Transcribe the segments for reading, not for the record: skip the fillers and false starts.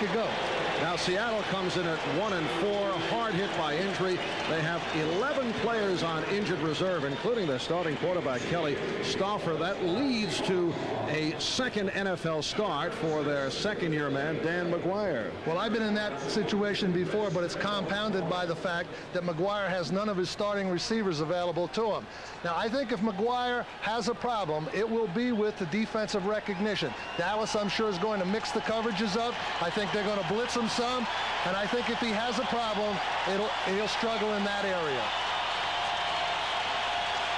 could go. Now Seattle comes in at 1-4, hard hit by injury. They have 11 players on injured reserve, including their starting quarterback Kelly Stauffer. That leads to a second NFL start for their second-year man Dan McGuire. Well, I've been in that situation before, but it's compounded by the fact that McGuire has none of his starting receivers available to him. Now, I think if McGuire has a problem, it will be with the defensive recognition. Dallas, I'm sure, is going to mix the coverages up. I think they're going to blitz him some, and I think if he has a problem, he'll struggle in that area.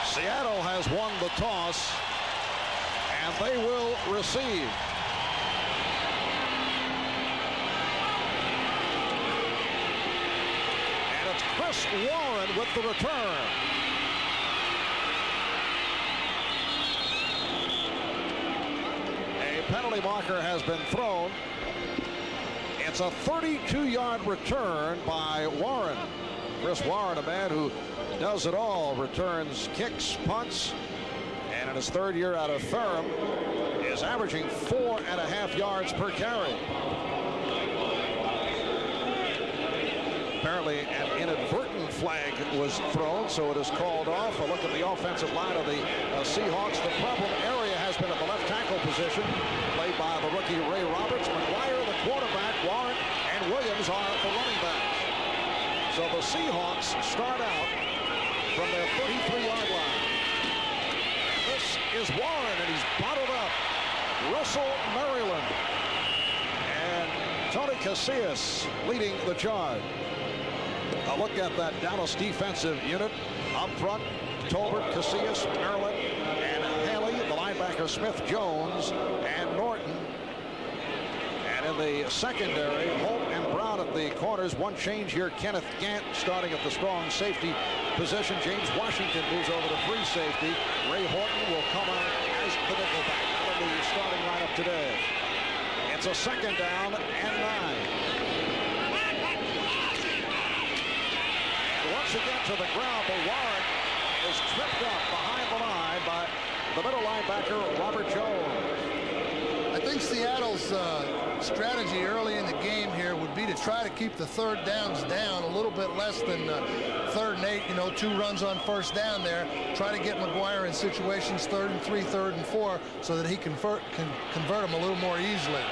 Seattle has won the toss, and they will receive. And it's Chris Warren with the return. A penalty marker has been thrown. It's a 32-yard return by Warren. Chris Warren, a man who does it all, returns kicks, punts, and in his third year out of Ferrum is averaging 4.5 yards per carry. Apparently an inadvertent flag was thrown, so it is called off. A look at the offensive line of the Seahawks. The problem area has been at the left tackle position, played by the rookie Ray Roberts. McGuire, the quarterback, Warren, and Williams are the running backs. So the Seahawks start out from their 33-yard line. This is Warren, and he's bottled up. Russell Maryland and Tony Casillas leading the charge. A look at that Dallas defensive unit. Up front, Tolbert, Casillas, Maryland, and Haley, the linebacker Smith-Jones, and Norton. And in the secondary, Holt and Brown at the corners. One change here, Kenneth Gant starting at the strong safety position. James Washington moves over to free safety. Ray Horton will come on as the nickelback out of the starting lineup today. It's a second down and 9. Once again to the ground, but Warren is tripped up behind the line by the middle linebacker, Robert Jones. I think Seattle's strategy early in the game here would be to try to keep the third downs down a little bit less than 3rd and 8, 2 runs on first down there. Try to get McGuire in situations 3rd and 3, 3rd and 4, so that he can convert them a little more easily.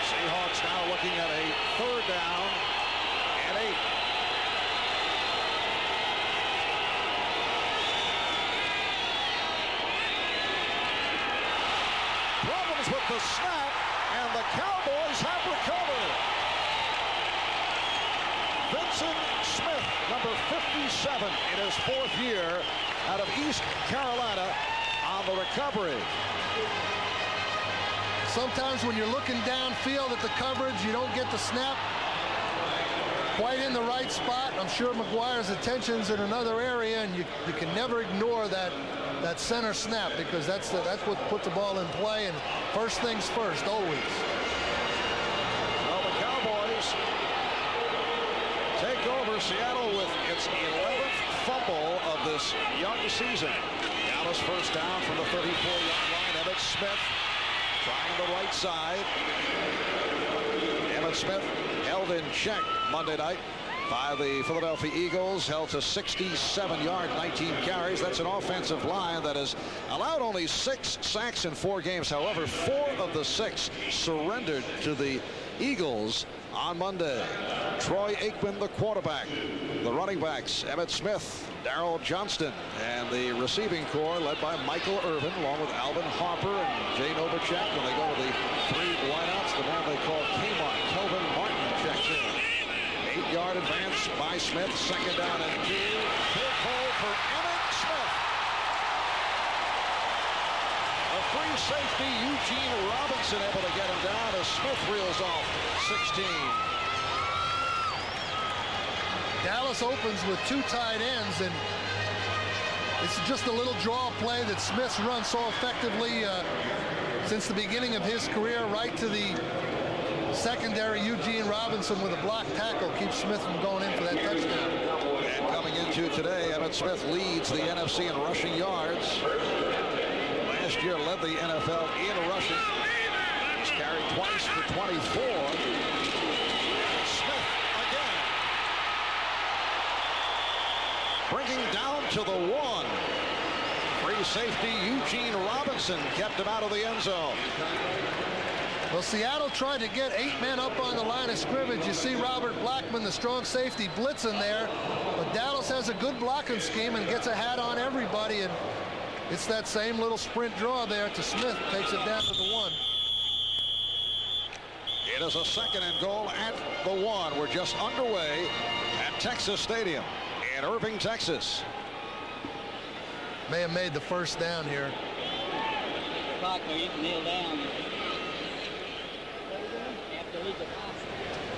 Seahawks now looking at a 3rd down and 8. Problems with the snap, and the Cowboys have recovered. Vincent Smith, number 57 in his 4th year out of East Carolina on the recovery. Sometimes when you're looking downfield at the coverage, you don't get the snap quite in the right spot. I'm sure McGuire's attention's in another area, and you can never ignore that center snap, because that's what puts the ball in play, and first things first, always. Well, the Cowboys take over Seattle with its 11th fumble of this young season. Dallas first down from the 34-yard line. Emmitt Smith trying the right side. Emmitt Smith held in check Monday night by the Philadelphia Eagles, held to 67 yards, 19 carries. That's an offensive line that has allowed only 6 sacks in 4 games. However, 4 of the 6 surrendered to the Eagles on Monday. Troy Aikman, the quarterback. The running backs, Emmitt Smith, Darrell Johnston, and the receiving corps led by Michael Irvin, along with Alvin Harper and Jay Novacek. When they go to the 3 wideouts, the man they call Kmart, Kelvin Martin, checks in. 8-yard advance by Smith, second down and 2. Big hole for Emmitt Smith. A free safety, Eugene Robinson, able to get him down as Smith reels off 16. Dallas opens with 2 tight ends, and it's just a little draw play that Smith's run so effectively since the beginning of his career, right to the secondary. Eugene Robinson with a block tackle keeps Smith from going in for that touchdown. And coming into today, Emmitt Smith leads the NFC in rushing yards. Last year led the NFL in rushing. He's carried twice for 24. Smith again. Bringing down to the 1. Free safety Eugene Robinson kept him out of the end zone. Well, Seattle tried to get 8 men up on the line of scrimmage. You see Robert Blackman, the strong safety, blitzing there. But Dallas has a good blocking scheme and gets a hat on everybody. And it's that same little sprint draw there to Smith. Takes it down to the 1. It is a 2nd and goal at the 1. We're just underway at Texas Stadium in Irving, Texas. May have made the first down here. Clock where you can kneel down.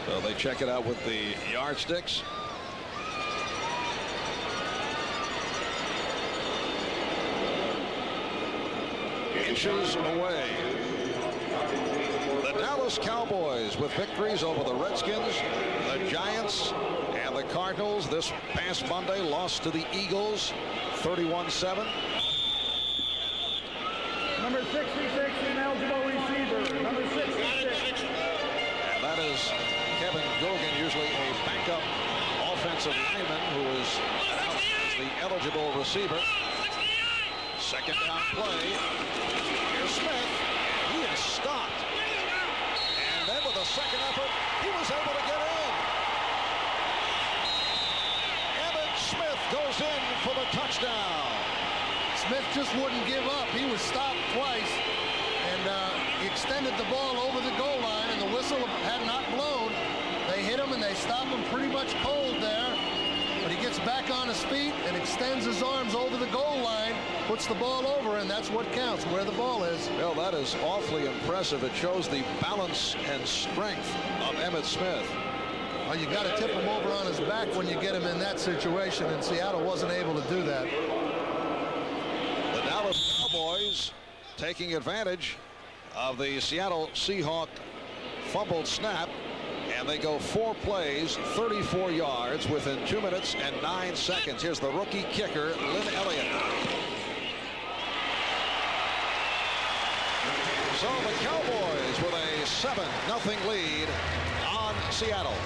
So they check it out with the yardsticks. Inches away. The Dallas Cowboys with victories over the Redskins, the Giants, and the Cardinals. This past Monday lost to the Eagles 31-7. Number 66, ineligible receiver. Number 66. And that is Kevin Gogan, usually a backup offensive lineman who is announced as the eligible receiver. 2nd down play. Here's Smith. He is stopped. And then with a 2nd effort, he was able to get in. Emmitt Smith goes in for the touchdown. Smith just wouldn't give up. He was stopped twice, and he extended the ball over the goal line, and the whistle had not blown. They hit him, and they stopped him pretty much cold there. But he gets back on his feet and extends his arms over the goal line, puts the ball over, and that's what counts, where the ball is. Well, that is awfully impressive. It shows the balance and strength of Emmitt Smith. Well, you got to tip him over on his back when you get him in that situation, and Seattle wasn't able to do that. The Dallas Cowboys taking advantage of the Seattle Seahawks fumbled snap, and they go 4 plays, 34 yards within 2 minutes and 9 seconds. Here's the rookie kicker, Lynn Elliott. So the Cowboys with a 7-0 lead on Seattle.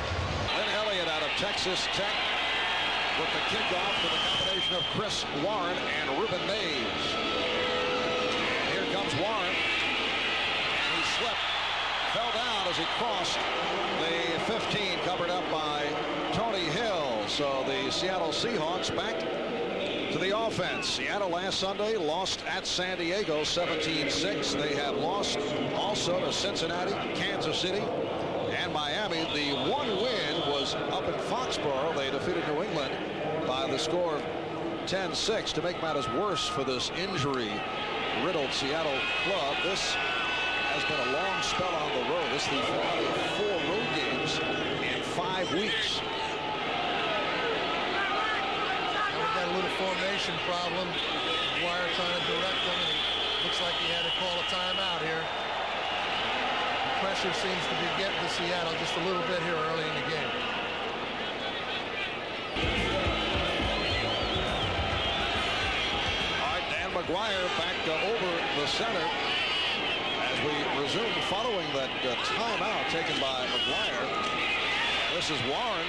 Lynn Elliott out of Texas Tech with the kickoff to the combination of Chris Warren and Ruben Mays. Here comes Warren. And he slipped, fell down as he crossed the 15, covered up by Tony Hill. So the Seattle Seahawks back to the offense. Seattle last Sunday lost at San Diego 17-6. They have lost also to Cincinnati, Kansas City, and Miami. The one win was up in Foxborough. They defeated New England by the score of 10-6. To make matters worse for this injury-riddled Seattle club, this has been a long spell on the road. This is the finale of 4 road games in 5 weeks. And we got a little formation problem. Dwyer trying to direct them, and looks like he had to call a timeout here. The pressure seems to be getting to Seattle just a little bit here early in the game. All right, Dan McGuire back over the center as we resume following that timeout taken by McGuire. This is Warren.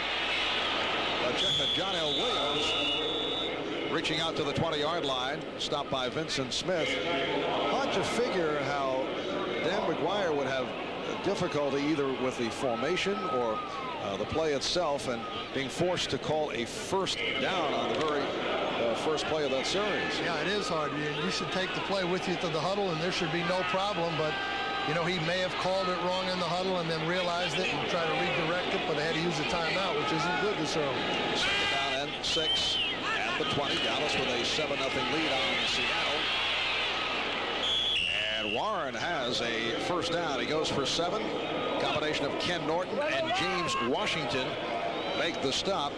Check that John L. Williams reaching out to the 20-yard line, stopped by Vincent Smith. Hard to figure how Dan McGuire would have difficulty either with the formation or the play itself, and being forced to call a first down on the very first play of that series. Yeah, it is hard. You should take the play with you to the huddle, and there should be no problem. But, you know, he may have called it wrong in the huddle and then realized it and tried to redirect it, but they had to use a timeout, which isn't good this early. 2nd down and 6 at the 20. Dallas with a 7-0 lead on Seattle. And Warren has a first down. He goes for 7. Combination of Ken Norton and James Washington make the stop.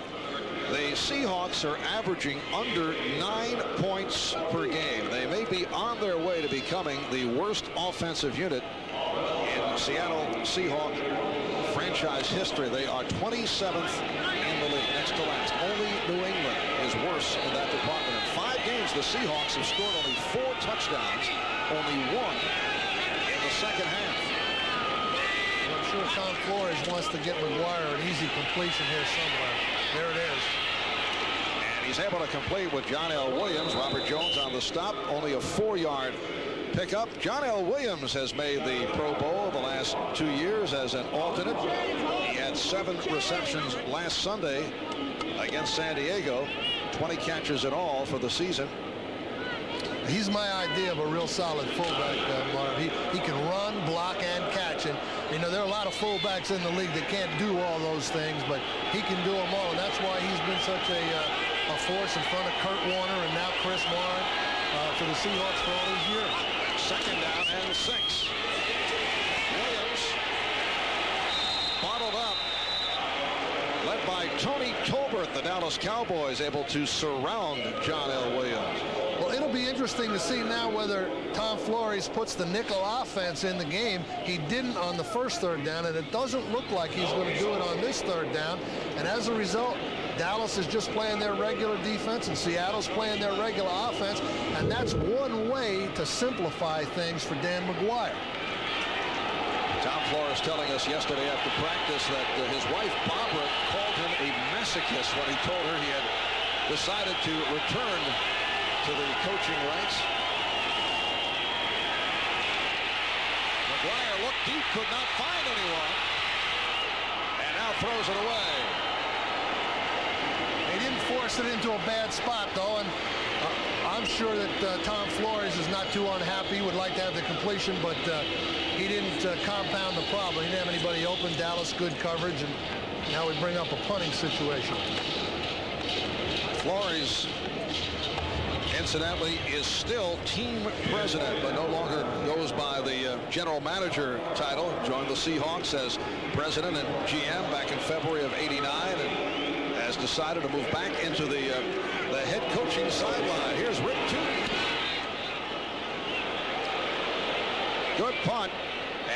The Seahawks are averaging under 9 points per game. They may be on their way to becoming the worst offensive unit in Seattle Seahawk franchise history. They are 27th in the league, next to last. Only New England is worse in that department. In 5 games, the Seahawks have scored only 4 touchdowns, only 1 in the second half. sure Tom Flores wants to get McGuire an easy completion here somewhere. There it is. And he's able to complete with John L. Williams. Robert Jones on the stop. Only a 4-yard pickup. John L. Williams has made the Pro Bowl the last 2 years as an alternate. He had 7 receptions last Sunday against San Diego. 20 catches in all for the season. He's my idea of a real solid fullback, Marv. He can run, block, and catch. And, you know, there are a lot of fullbacks in the league that can't do all those things, but he can do them all. And that's why he's been such a force in front of Kurt Warner and now Chris Warren for the Seahawks for all these years. 2nd down and 6. Williams bottled up. Led by Tony Tolbert, the Dallas Cowboys able to surround John L. Williams. Well, it'll be interesting to see now whether Tom Flores puts the nickel offense in the game. He didn't on the first 3rd down, and it doesn't look like he's going to do it on this 3rd down. And as a result, Dallas is just playing their regular defense, and Seattle's playing their regular offense. And that's one way to simplify things for Dan McGuire. Tom Flores telling us yesterday after practice that his wife Barbara called him a masochist when he told her he had decided to return to the coaching ranks. McGuire looked deep, could not find anyone, and now throws it away. He didn't force it into a bad spot, though, and I'm sure that Tom Flores is not too unhappy. He would like to have the completion, but he didn't compound the problem. He didn't have anybody open. Dallas good coverage, and now we bring up a punting situation. Flores, incidentally, is still team president, but no longer goes by the general manager title. Joined the Seahawks as president and GM back in February of '89, and has decided to move back into the head coaching sideline. Here's Rick Tootin. Good punt,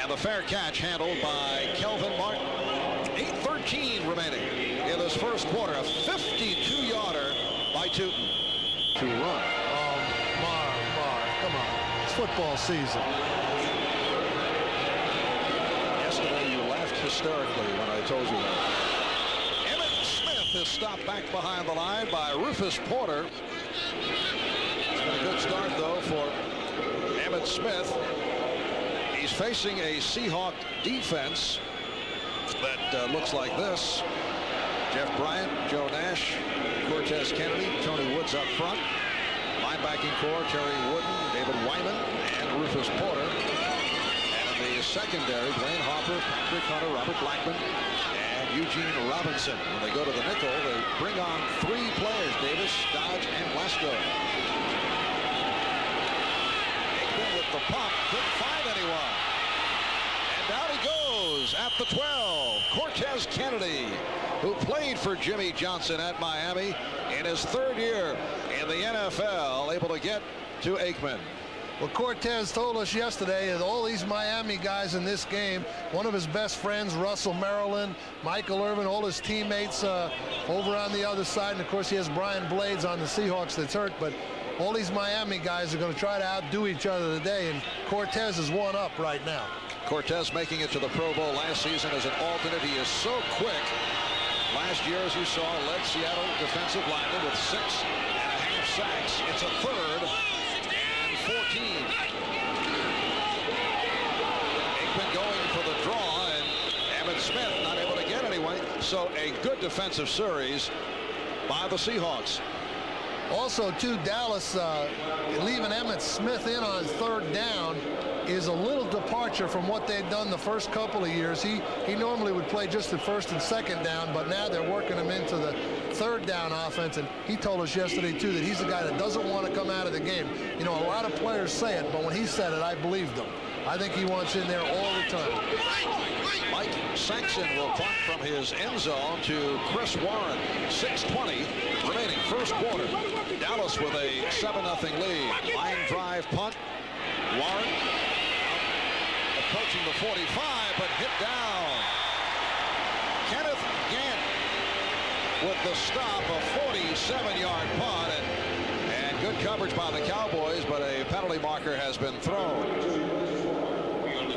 and the fair catch handled by Kelvin Martin. 8:13 remaining in this first quarter. A 52-yarder by Tootin to run. Oh, Marv, come on. It's football season. Yesterday you laughed hysterically when I told you that. Emmitt Smith is stopped back behind the line by Rufus Porter. It's been a good start, though, for Emmitt Smith. He's facing a Seahawk defense that looks like this. Jeff Bryant, Joe Nash, Cortez Kennedy, Tony Woods up front. Linebacking core, Terry Wooden, David Wyman, and Rufus Porter. And in the secondary, Dwayne Harper, Patrick Hunter, Robert Blackman, and Eugene Robinson. When they go to the nickel, they bring on 3 players, Davis, Dodge, and Wesco. Aikman with the pump, couldn't find anyone. And down he goes at the 12. Cortez Kennedy, who played for Jimmy Johnson at Miami in his 3rd year in the NFL, able to get to Aikman. Well, Cortez told us yesterday that all these Miami guys in this game, one of his best friends, Russell Maryland, Michael Irvin, all his teammates over on the other side. And, of course, he has Brian Blades on the Seahawks that's hurt. But all these Miami guys are going to try to outdo each other today. And Cortez is one up right now. Cortez making it to the Pro Bowl last season as an alternate. He is so quick. Last year, as you saw, led Seattle defensive lineman with 6.5 sacks. It's a 3rd and 14. Aikman going for the draw, and Emmitt Smith not able to get anyone. So a good defensive series by the Seahawks. Also, too, Dallas leaving Emmitt Smith in on 3rd down is a little departure from what they've done the first couple of years. He normally would play just the 1st and 2nd down, but now they're working him into the 3rd down offense. And he told us yesterday, too, that he's a guy that doesn't want to come out of the game. You know, a lot of players say it, but when he said it, I believed him. I think he wants in there all the time. Mike Saxon will punt from his end zone to Chris Warren. 6:20 remaining first quarter. Dallas with a 7-0 lead. Line drive punt. Warren approaching the 45, but hit down. Kenneth Gant with the stop, a 47-yard punt, and good coverage by the Cowboys, but a penalty marker has been thrown.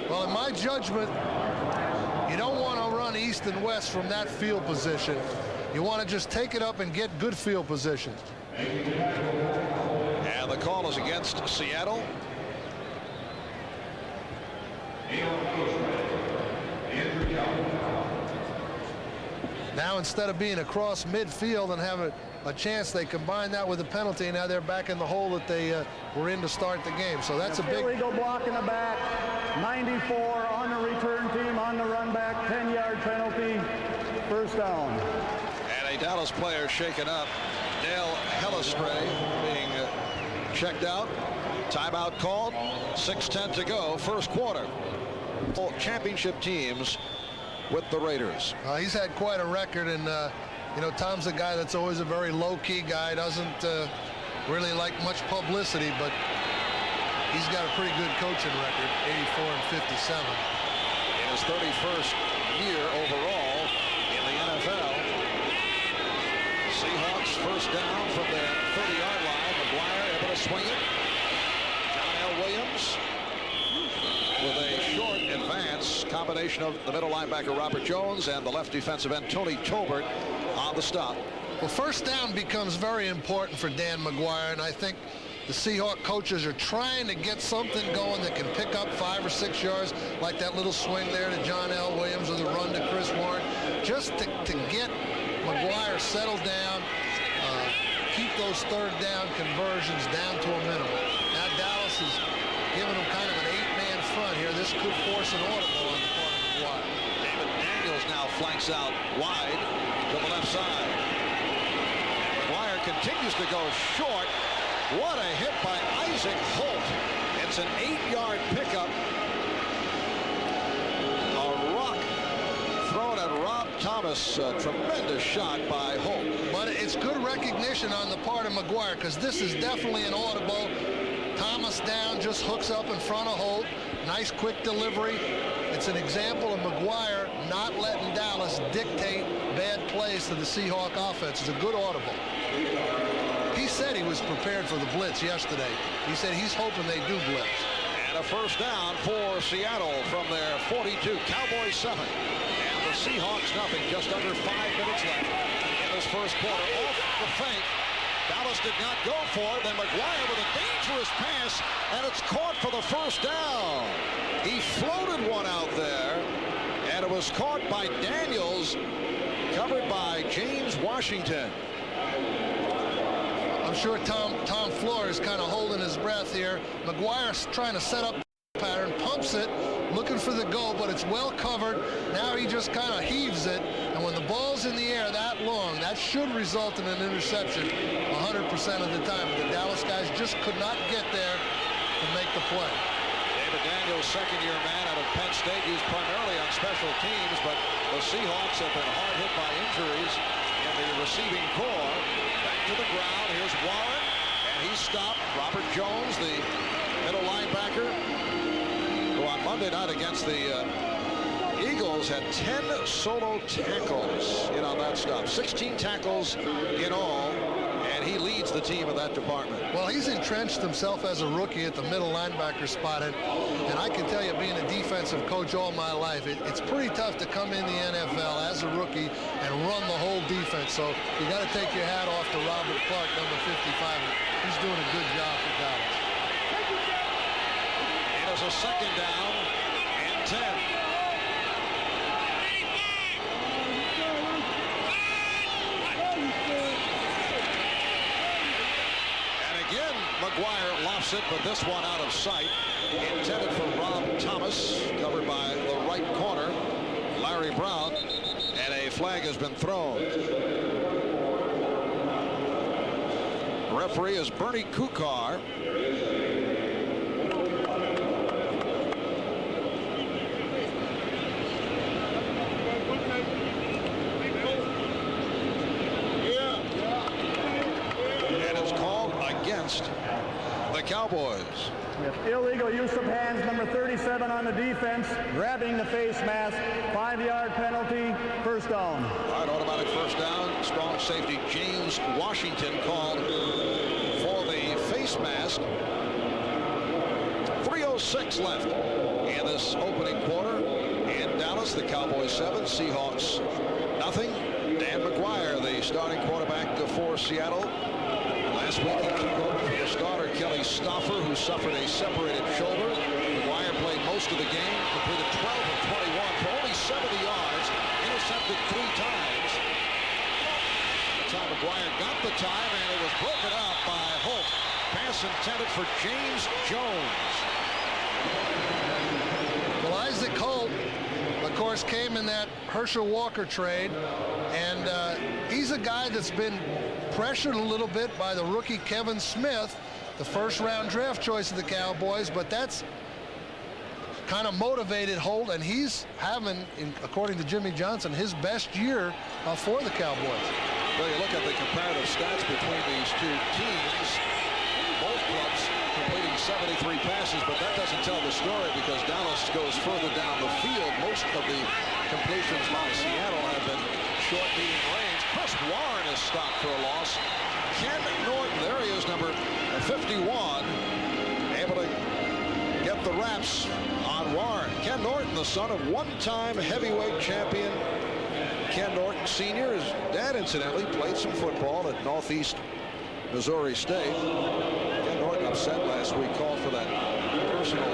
Well, in my judgment, You don't want to run east and west from that field position. You want to just take it up and get good field position. And the call is against Seattle. Now instead of being across midfield and having a chance, they combine that with a penalty. Now they're back in the hole that they were in to start the game. So that's a big illegal block in the back. 94 on the return team, on the run back, 10-yard penalty, first down. And a Dallas player shaken up. Dale Hellestray being checked out. Timeout called. 6:10 to go, first quarter. Championship teams with the Raiders. He's had quite a record, and you know, Tom's a guy that's always a very low-key guy, doesn't really like much publicity, but he's got a pretty good coaching record, 84 and 57. In his 31st year overall in the NFL. Seahawks first down from their 30-yard line. McGuire able to swing it. John L. Williams with a short advance, combination of the middle linebacker Robert Jones and the left defensive end Tony Tolbert on the stop. Well, first down becomes very important for Dan McGuire, and I think the Seahawks coaches are trying to get something going that can pick up 5 or 6 yards, like that little swing there to John L. Williams or the run to Chris Warren, just to get McGuire settled down, keep those third down conversions down to a minimum. Now Dallas is giving them kind of an 8-man front here. This could force an audible on the part of McGuire. David Daniels now flanks out wide to the left side. McGuire continues to go short. What a hit by Isaac Holt. It's an 8-yard pickup. A rock thrown at Rob Thomas. A tremendous shot by Holt. But it's good recognition on the part of McGuire, because this is definitely an audible. Thomas down, just hooks up in front of Holt. Nice quick delivery. It's an example of McGuire not letting Dallas dictate bad plays to the Seahawk offense. It's a good audible. He said he was prepared for the blitz yesterday. He said he's hoping they do blitz. And a first down for Seattle from their 42. Cowboys 7. And the Seahawks nothing. Just under 5 minutes left in this first quarter. Off the fake. Dallas did not go for it. Then McGuire with a dangerous pass, and it's caught for the first down. He floated one out there, and it was caught by Daniels, covered by James Washington. I'm sure Tom Floor is kind of holding his breath here. McGuire's trying to set up the pattern, pumps it, looking for the goal, but it's well covered. Now he just kind of heaves it, and when the ball's in the air that long, that should result in an interception 100% of the time. But the Dallas guys just could not get there to make the play. David Daniels, second-year man out of Penn State, used primarily on special teams, but the Seahawks have been hard hit by injuries in the receiving corps. Back to the ground. Here's Warren, and he's stopped. Robert Jones, the middle linebacker, who on Monday night against the Eagles had 10 solo tackles in on that stop. 16 tackles in all, and he leads the team in that department. Well, he's entrenched himself as a rookie at the middle linebacker spot, and I can tell you, being a defensive coach all my life, it's pretty tough to come in the NFL as a rookie and run the whole defense. So you got to take your hat off to Robert Clark, number 55. He's doing a good job for Dallas. It is a second down and 10. McGuire lofts it, but this one out of sight. Intended for Rob Thomas, covered by the right corner, Larry Brown, and a flag has been thrown. Referee is Bernie Kukar. And it's called against the Cowboys. Yep. Illegal use of hands, number 37 on the defense, grabbing the face mask, 5-yard penalty, first down. All right, automatic first down. Strong safety James Washington called for the face mask. 3:06 left in this opening quarter in Dallas. Dallas. The Cowboys 7, Seahawks nothing. Dan McGuire, the starting quarterback for Seattle. Last week he took over for the starter Kelly Stoffer, who suffered a separated shoulder. McGuire played most of the game, completed 12 of 21 for only 70 yards, intercepted 3 times. McGuire got the time, and it was broken up by Holt. Pass intended for James Jones. Well, Isaac Holt, of course, came in that Herschel Walker trade, and he's a guy that's been pressured a little bit by the rookie Kevin Smith, the first-round draft choice of the Cowboys, but that's kind of motivated Holt, and he's having, according to Jimmy Johnson, his best year for the Cowboys. Well, you look at the comparative stats between these two teams. Both clubs completing 73 passes, but that doesn't tell the story because Dallas goes further down the field. Most of the completions by Seattle have been short medium range. Chris Warren is stopped for a loss. Ken Norton, there he is, number 51, able to get the wraps on Warren. Ken Norton, the son of one-time heavyweight champion Ken Norton Sr. His dad, incidentally, played some football at Northeast Missouri State. Ken Norton upset last week, called for that personal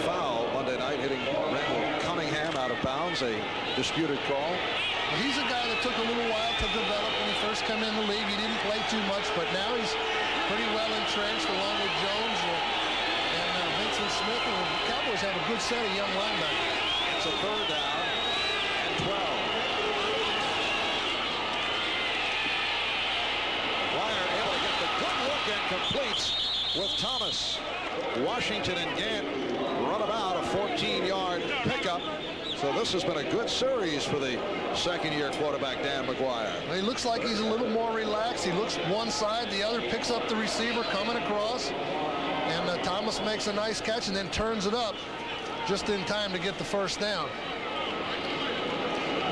foul Monday night, hitting Randall Cunningham out of bounds, a disputed call. Well, he's a guy that took a little while to develop when he first came in the league. He didn't play too much, but now he's pretty well entrenched along with Jones and Vincent Smith. And the Cowboys have a good set of young linebackers. It's a third down and 12. And completes with Thomas. Washington and Gant run about a 14-yard pickup. So this has been a good series for the second-year quarterback, Dan McGuire. Well, he looks like he's a little more relaxed. He looks one side, the other picks up the receiver coming across. And Thomas makes a nice catch and then turns it up just in time to get the first down.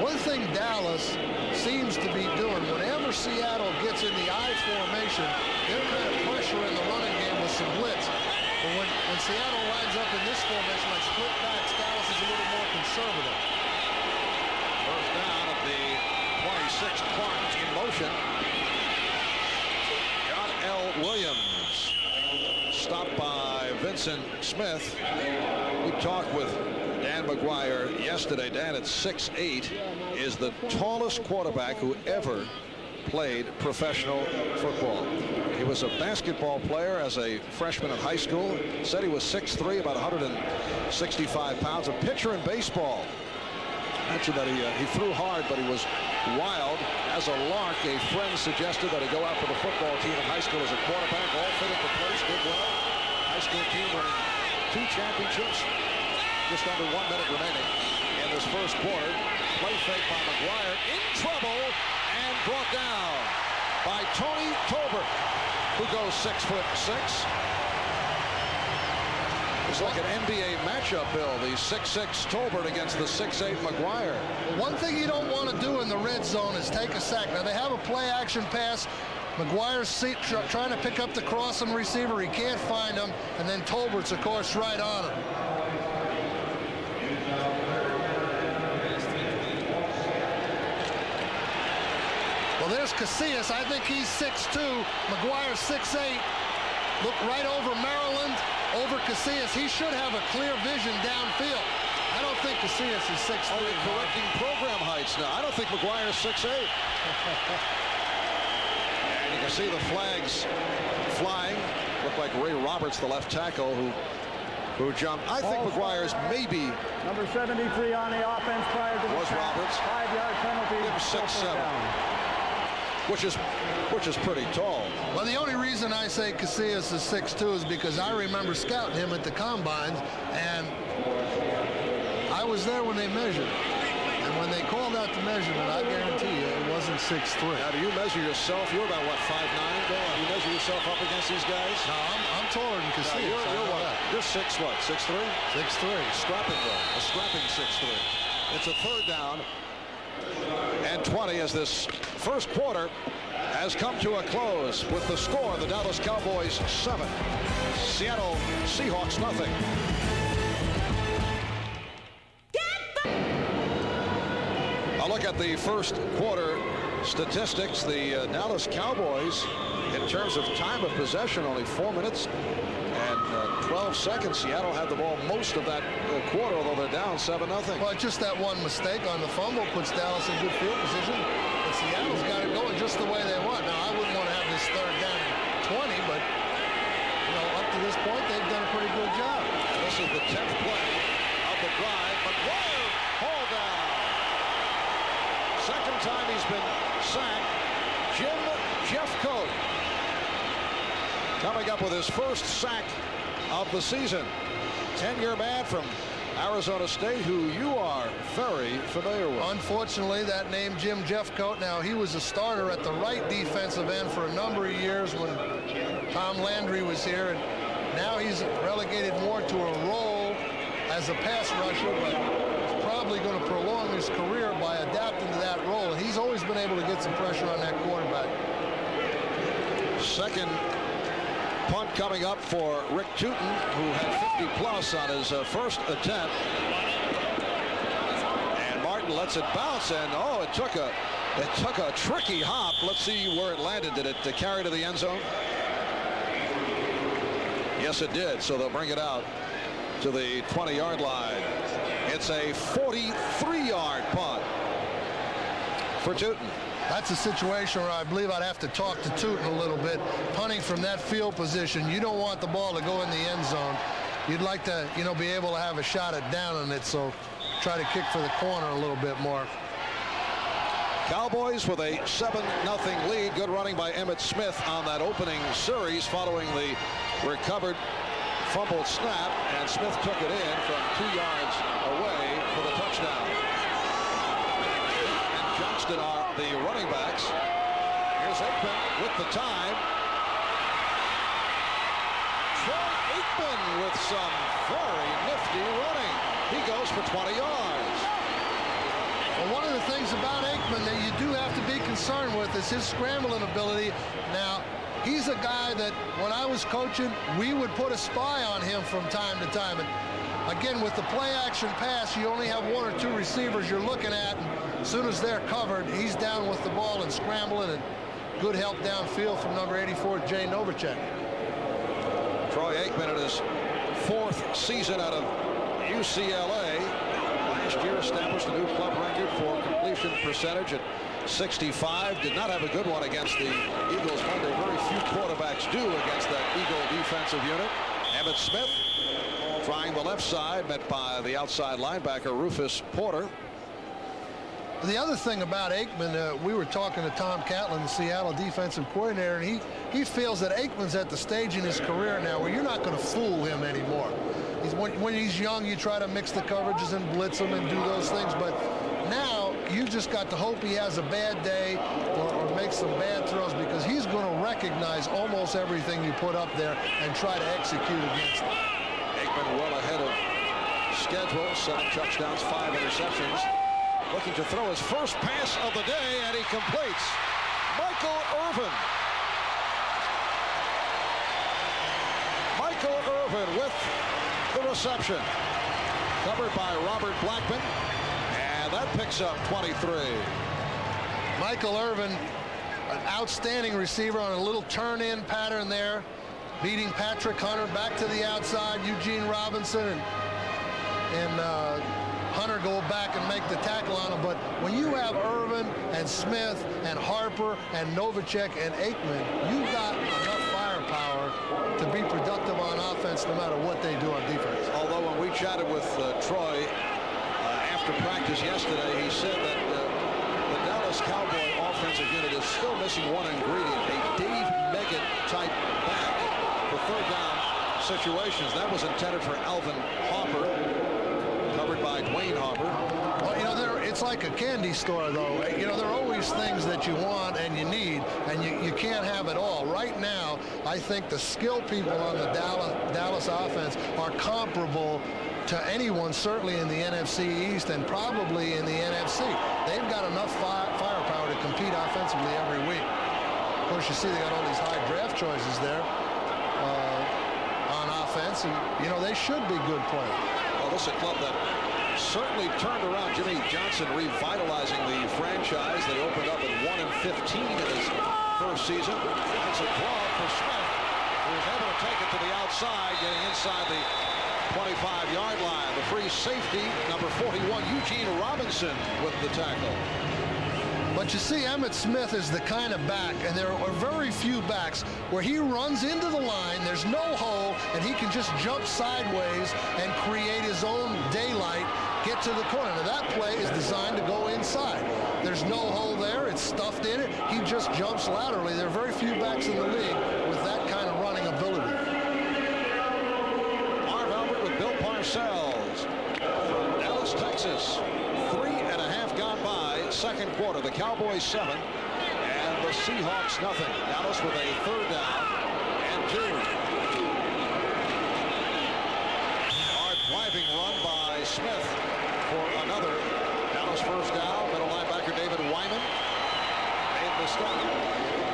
One thing Dallas seems to be doing, whenever Seattle gets in the I formation, they're kind of pressuring the running game with some blitz. But when Seattle lines up in this formation, like split backs, Dallas is a little more conservative. First down at the 26. Clark in motion. John L. Williams stopped by Vincent Smith. We talked with Dan McGuire yesterday. Dan, at 6'8", is the tallest quarterback who ever played professional football. He was a basketball player as a freshman in high school. Said he was 6'3", about 165 pounds. A pitcher in baseball. Mentioned that he threw hard, but he was wild as a lark. A friend suggested that he go out for the football team in high school as a quarterback. All fit into place, did well. High school team winning 2 championships. Just under 1 minute remaining in this first quarter. Play fake by McGuire, in trouble and brought down by Tony Tolbert, who goes 6'6". It's like an NBA matchup, Bill. The 6'6" Tolbert against the 6'8" McGuire. One thing you don't want to do in the red zone is take a sack. Now, they have a play-action pass. McGuire's trying to pick up the crossing receiver. He can't find him. And then Tolbert's, of course, right on him. Well, there's Casillas. I think he's 6'2". McGuire's 6'8". Look right over Maryland, over Casillas. He should have a clear vision downfield. I don't think Casillas is 6'3". Oh, you're correcting program heights now. I don't think McGuire's 6'8". And you can see the flags flying. Look like Ray Roberts, the left tackle, who jumped. I think McGuire's maybe. Number 73 on the offense prior to the was Roberts. 5-yard penalty. Him 6'7", which is pretty tall. Well, the only reason I say Casillas is 6'2" is because I remember scouting him at the combines, and I was there when they measured. And when they called out the measurement, I guarantee you it wasn't 6'3". Now, do you measure yourself? You're about, what, 5'9", Bill? Do you measure yourself up against these guys? No, I'm taller than Casillas. You're what? You're 6'3"? 6'3". Scrapping, though. A scrapping 6'3". It's a third down and 20 as this first quarter has come to a close with the score: the Dallas Cowboys 7, Seattle Seahawks nothing. I'll look at the first quarter statistics. The Dallas Cowboys, in terms of time of possession, only 4 minutes and 12 seconds. Seattle had the ball most of that quarter, although they're down 7-0. Well, just that one mistake on the fumble puts Dallas in good field position. And Seattle's got it going just the way they want. Now, I wouldn't want to have this third down and 20, but up to this point, they've done a pretty good job. This is the 10th play of the drive. McGuire hauled down. Second time he's been sacked. Jim Jeffcoat coming up with his first sack of the season. 10-year man from Arizona State, who you are very familiar with. Unfortunately, that name Jim Jeffcoat, now he was a starter at the right defensive end for a number of years when Tom Landry was here, and now he's relegated more to a role as a pass rusher, but he's probably going to prolong his career by adapting to that role, and he's always been able to get some pressure on that quarterback. Second punt coming up for Rick Tootin, who had 50 plus on his first attempt. And Martin lets it bounce, and it took a tricky hop. Let's see where it landed. Did it carry to the end zone? Yes, it did. So they'll bring it out to the 20-yard line. It's a 43-yard punt for Tootin. That's a situation where I believe I'd have to talk to Tootin a little bit. Punting from that field position, you don't want the ball to go in the end zone. You'd like to, be able to have a shot at downing it, so try to kick for the corner a little bit more. Cowboys with a 7-0 lead. Good running by Emmitt Smith on that opening series following the recovered fumbled snap, and Smith took it in from 2 yards away for the touchdown. And Johnston are the running backs. Here's Aikman with the time. Troy Aikman with some very nifty running. He goes for 20 yards. Well, one of the things about Aikman that you do have to be concerned with is his scrambling ability. Now, he's a guy that when I was coaching, we would put a spy on him from time to time. And again, with the play action pass, you only have 1 or 2 receivers you're looking at. And as soon as they're covered, he's down with the ball and scrambling, and good help downfield from number 84, Jay Novacek. Troy Aikman in his 4th season out of UCLA. Last year established a new club record for completion percentage at 65. Did not have a good one against the Eagles Monday. Very few quarterbacks do against that Eagle defensive unit. Emmitt Smith trying the left side, met by the outside linebacker Rufus Porter. The other thing about Aikman, we were talking to Tom Catlin, the Seattle defensive coordinator, and he feels that Aikman's at the stage in his career now where you're not going to fool him anymore. When he's young, you try to mix the coverages and blitz him and do those things, but now you just got to hope he has a bad day or makes some bad throws, because he's going to recognize almost everything you put up there and try to execute against it. Aikman well ahead of schedule, 7 touchdowns, 5 interceptions. Looking to throw his first pass of the day, and he completes. Michael Irvin. Michael Irvin with the reception. Covered by Robert Blackman, and that picks up 23. Michael Irvin, an outstanding receiver on a little turn-in pattern there, beating Patrick Hunter back to the outside. Eugene Robinson and Hunter go back and make the tackle on him. But when you have Irvin and Smith and Harper and Novacek and Aikman, you've got enough firepower to be productive on offense no matter what they do on defense. Although when we chatted with Troy after practice yesterday, he said that the Dallas Cowboy offensive unit is still missing one ingredient, a Dave Meggett type back for third down situations. That was intended for Alvin Harper, covered by Dwayne Harper. Well, it's like a candy store, though. There are always things that you want and you need, and you can't have it all. Right now, I think the skill people on the Dallas offense are comparable to anyone, certainly in the NFC East and probably in the NFC. They've got enough firepower to compete offensively every week. Of course, you see they got all these high draft choices there on offense, and they should be good players. Well, this is a club that certainly turned around Jimmy Johnson revitalizing the franchise. They opened up at 1-15 in his first season. That's a draw for Smith, who was able to take it to the outside, getting inside the 25-yard line. The free safety, number 41, Eugene Robinson, with the tackle. But you see, Emmitt Smith is the kind of back, and there are very few backs where he runs into the line, there's no hole, and he can just jump sideways and create his own daylight, get to the corner. Now, that play is designed to go inside. There's no hole there. It's stuffed in it. He just jumps laterally. There are very few backs in the league with that kind of running ability. Marv with Bill Parcells from Dallas, Texas. 3.5 gone by. Second quarter. The Cowboys 7 and the Seahawks nothing. Dallas with a 3rd down and 2. Hard driving run by Smith for another Dallas 1st down. Middle linebacker David Wyman made the stop.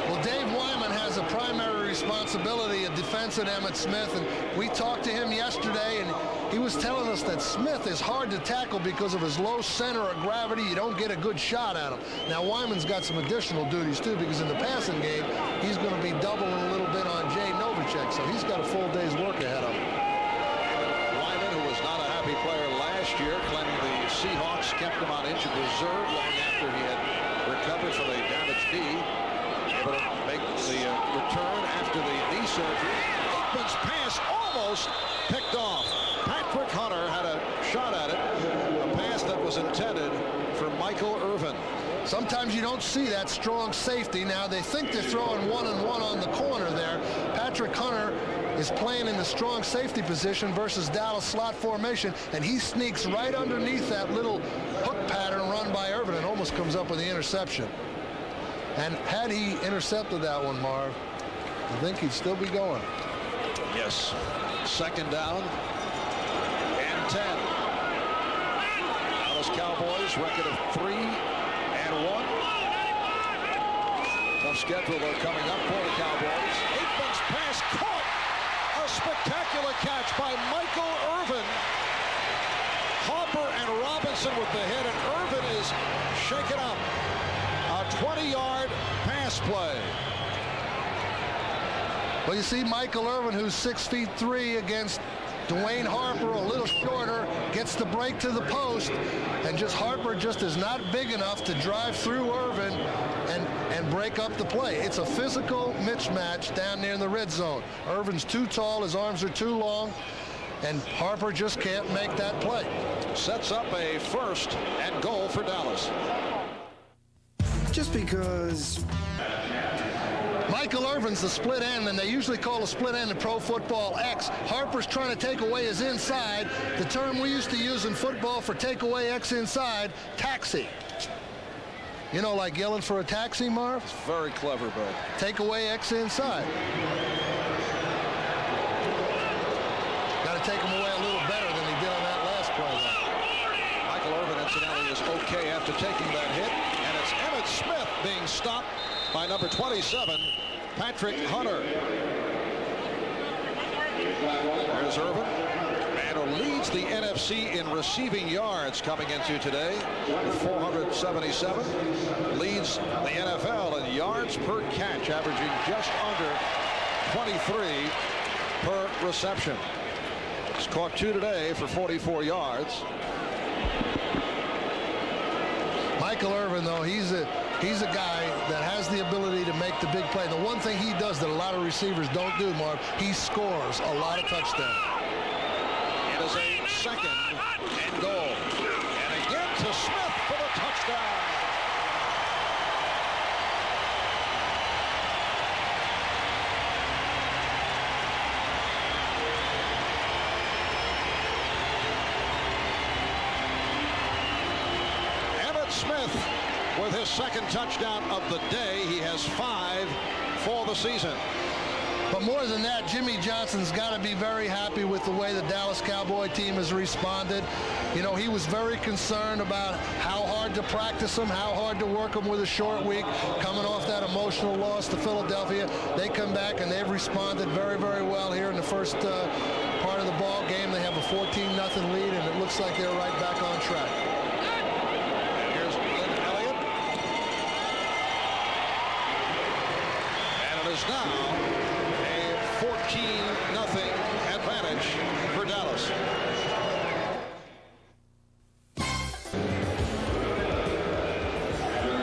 Well, Dave Wyman has a primary responsibility of defensing Emmitt Smith, and we talked to him yesterday, and he was telling us that Smith is hard to tackle because of his low center of gravity. You don't get a good shot at him. Now, Wyman's got some additional duties, too, because in the passing game, he's going to be doubling a little bit on Jay Novacek, so he's got a full day's work ahead of him. Wyman, who was not a happy player last year, claiming the Seahawks kept him on injured reserve long after he had recovered from a damaged knee. Able to make the return after the knee surgery. Aikman's pass almost picked off. Patrick Hunter had a shot at it. A pass that was intended for Michael Irvin. Sometimes you don't see that strong safety. Now, they think they're throwing 1-and-1 on the corner there. Patrick Hunter is playing in the strong safety position versus Dallas slot formation, and he sneaks right underneath that little hook pattern run by Irvin and almost comes up with the interception. And had he intercepted that one, Marv, I think he'd still be going. Yes. 2nd down and 10. Dallas Cowboys record of 3-1. Tough schedule though coming up for the Cowboys. Aikman's pass caught. A spectacular catch by Michael Irvin. Harper and Robinson with the hit, and Irvin is shaken up. A 20-yard pass play. Well, you see Michael Irvin, who's 6'3" against Dwayne Harper, a little shorter, gets the break to the post, and Harper just is not big enough to drive through Irvin and break up the play. It's a physical mismatch down near in the red zone. Irvin's too tall, his arms are too long, and Harper just can't make that play. Sets up a 1st and goal for Dallas. Just because Michael Irvin's the split end, and they usually call a split end in pro football X. Harper's trying to take away his inside. The term we used to use in football for take away X inside, taxi. You know, like yelling for a taxi, Marv? It's very clever, Bill. Take away X inside. Got to take him away a little better than he did on that last play. Michael Irvin, incidentally, is okay after taking that hit, and it's Emmitt Smith being stopped by number 27, Patrick Hunter. There's Irvin, man who leads the NFC in receiving yards coming into today with 477. Leads the NFL in yards per catch, averaging just under 23 per reception. He's caught 2 today for 44 yards. Michael Irvin, though, he's a guy that has the ability to make the big play. The one thing he does that a lot of receivers don't do, Marv, he scores a lot of touchdowns. It is a 2nd and goal. And again to Smith for the touchdown. Smith with his 2nd touchdown of the day. He has 5 for the season. But more than that, Jimmy Johnson's got to be very happy with the way the Dallas Cowboy team has responded. You know, he was very concerned about how hard to practice him, how hard to work him with a short week, coming off that emotional loss to Philadelphia. They come back and they've responded very, very well here in the first part of the ball game. They have a 14-0 lead, and it looks like they're right back on track. is now a 14-0 advantage for Dallas.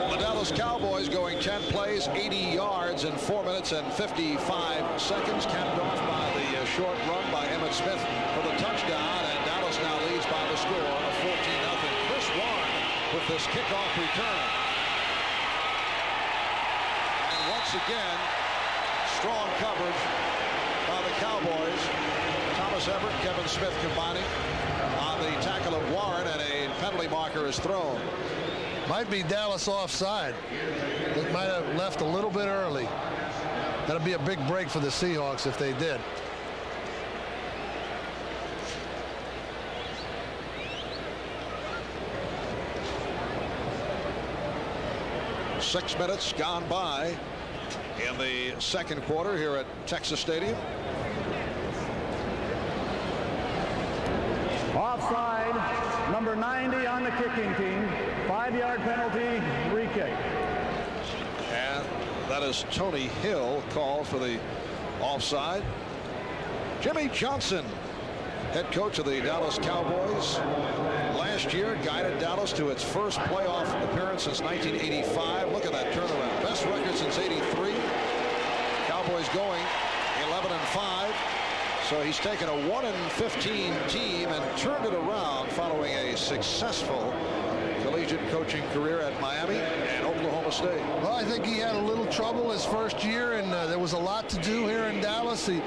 The Dallas Cowboys going 10 plays, 80 yards in 4 minutes and 55 seconds, capped off by the short run by Emmitt Smith for the touchdown, and Dallas now leads by the score of 14-0. Chris Warren with this kickoff return. And once again, strong coverage by the Cowboys. Thomas Everett, Kevin Smith combining on the tackle of Warren, and a penalty marker is thrown. Might be Dallas offside. It might have left a little bit early. That'll be a big break for the Seahawks if they did. Six minutes gone by in the second quarter here at Texas Stadium. Offside, number 90 on the kicking team. 5-yard penalty, re-kick. And that is Tony Hill called for the offside. Jimmy Johnson, head coach of the Dallas Cowboys, last year guided Dallas to its first playoff appearance since 1985. Look at that turnaround. Best record since '83. Cowboys going 11-5. So he's taken a 1-15 team and turned it around following a successful collegiate coaching career at Miami and Oklahoma State. Well, I think he had a little trouble his first year, and there was a lot to do here in Dallas. He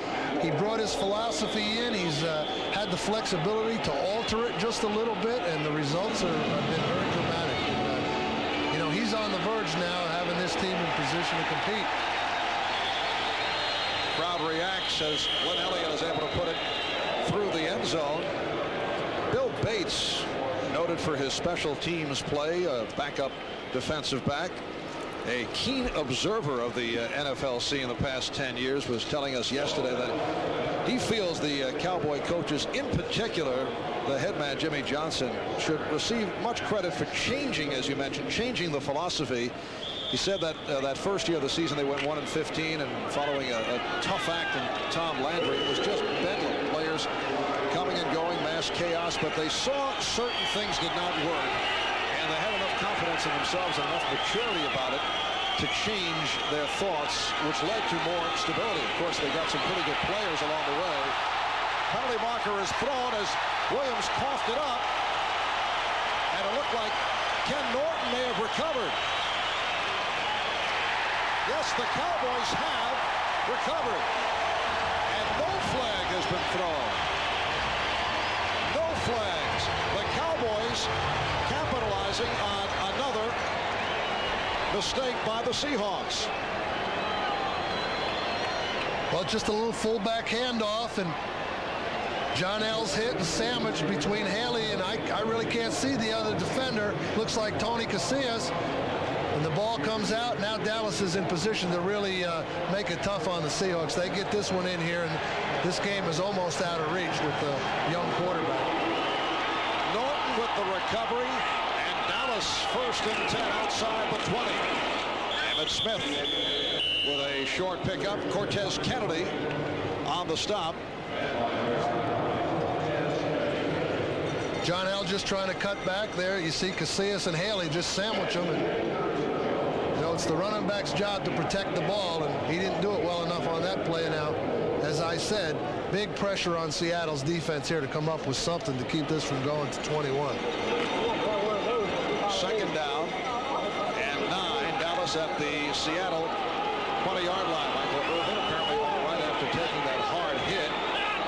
brought his philosophy in. He's had the flexibility to alter it just a little bit, and the results have been very dramatic. And, you know, he's on the verge now of having this team in position to compete. Crowd reacts as Glenn Elliott is able to put it through the end zone. Bill Bates, noted for his special teams play, a backup defensive back, a keen observer of the NFLC in the past 10 years, was telling us yesterday that he feels the Cowboy coaches, in particular the head man Jimmy Johnson, should receive much credit for changing, as you mentioned, changing the philosophy. He said that that first year of the season they went 1-15, and following a tough act in Tom Landry, it was just bedlam. Players coming and going, mass chaos, but they saw certain things did not work, and they had enough confidence in themselves and enough maturity about it to change their thoughts, which led to more stability. Of course, they got some pretty good players along the way. Penalty marker is thrown as Williams coughed it up, and it looked like Ken Norton may have recovered. Yes, the Cowboys have recovered, and no flag has been thrown. No flags. The Cowboys capitalizing on another mistake by the Seahawks. Well, just a little fullback handoff, and John L's hit and sandwich between Haley, and I really can't see the other defender. Looks like Tony Casillas. And the ball comes out. Now Dallas is in position to really make it tough on the Seahawks. They get this one in here, and this game is almost out of reach with the young quarterback. Norton with the recovery, and Dallas first and 10 outside the 20. Emmitt Smith with a short pickup. Cortez Kennedy on the stop. John L. just trying to cut back there. You see Casillas and Haley just sandwich them. And, you know, it's the running back's job to protect the ball, and he didn't do it well enough on that play. Now, as I said, big pressure on Seattle's defense here to come up with something to keep this from going to 21. Second down and 9. Dallas at the Seattle 20-yard line. Michael Irvin apparently all right after taking that hard hit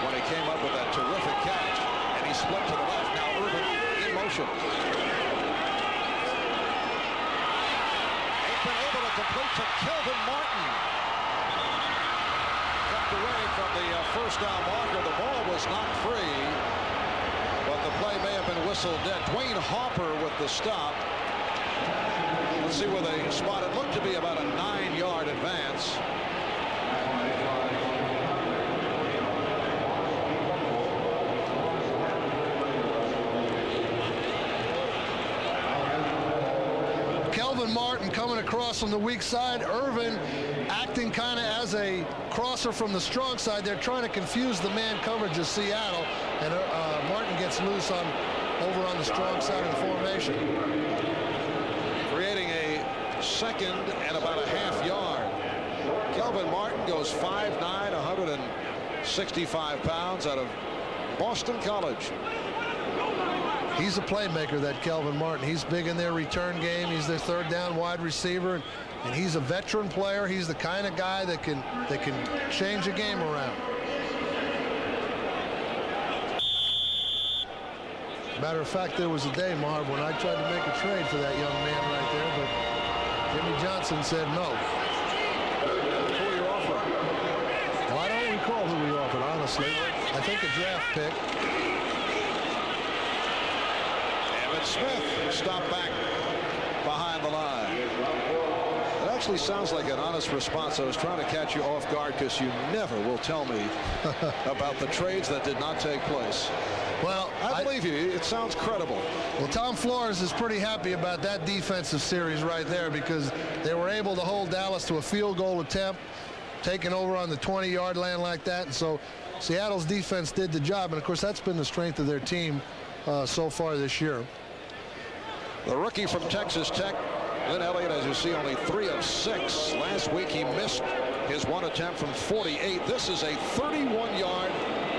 when he came up with that terrific catch. And he split to the left. Now Irvin in motion. They've been able to complete to Kelvin Martin. Kept away from the first down marker. The ball was not free, but the play may have been whistled dead. Dwayne Hopper with the stop. Let's see where they spot it. Looked to be about a 9-yard advance. Kelvin Martin coming across from the weak side. Irvin acting kind of as a crosser from the strong side. They're trying to confuse the man coverage of Seattle, and Martin gets loose over on the strong side of the formation. Creating a second and about a half yard. Kelvin Martin goes 5'9", 165 pounds, out of Boston College. He's a playmaker, that Kelvin Martin. He's big in their return game. He's their third down wide receiver, and he's a veteran player. He's the kind of guy that can change a game around. Matter of fact, there was a day, Marv, when I tried to make a trade for that young man right there, but Jimmy Johnson said no. Who are you offering? Well, I don't recall who we offered, honestly. I think a draft pick. Smith stopped back behind the line. It actually sounds like an honest response. I was trying to catch you off guard because you never will tell me about the trades that did not take place. Well, I believe you. It sounds credible. Well, Tom Flores is pretty happy about that defensive series right there, because they were able to hold Dallas to a field goal attempt, taking over on the 20-yard line like that. And so Seattle's defense did the job. And, of course, that's been the strength of their team so far this year. The rookie from Texas Tech, Lynn Elliott, as you see, only 3 of 6. Last week he missed his one attempt from 48. This is a 31-yard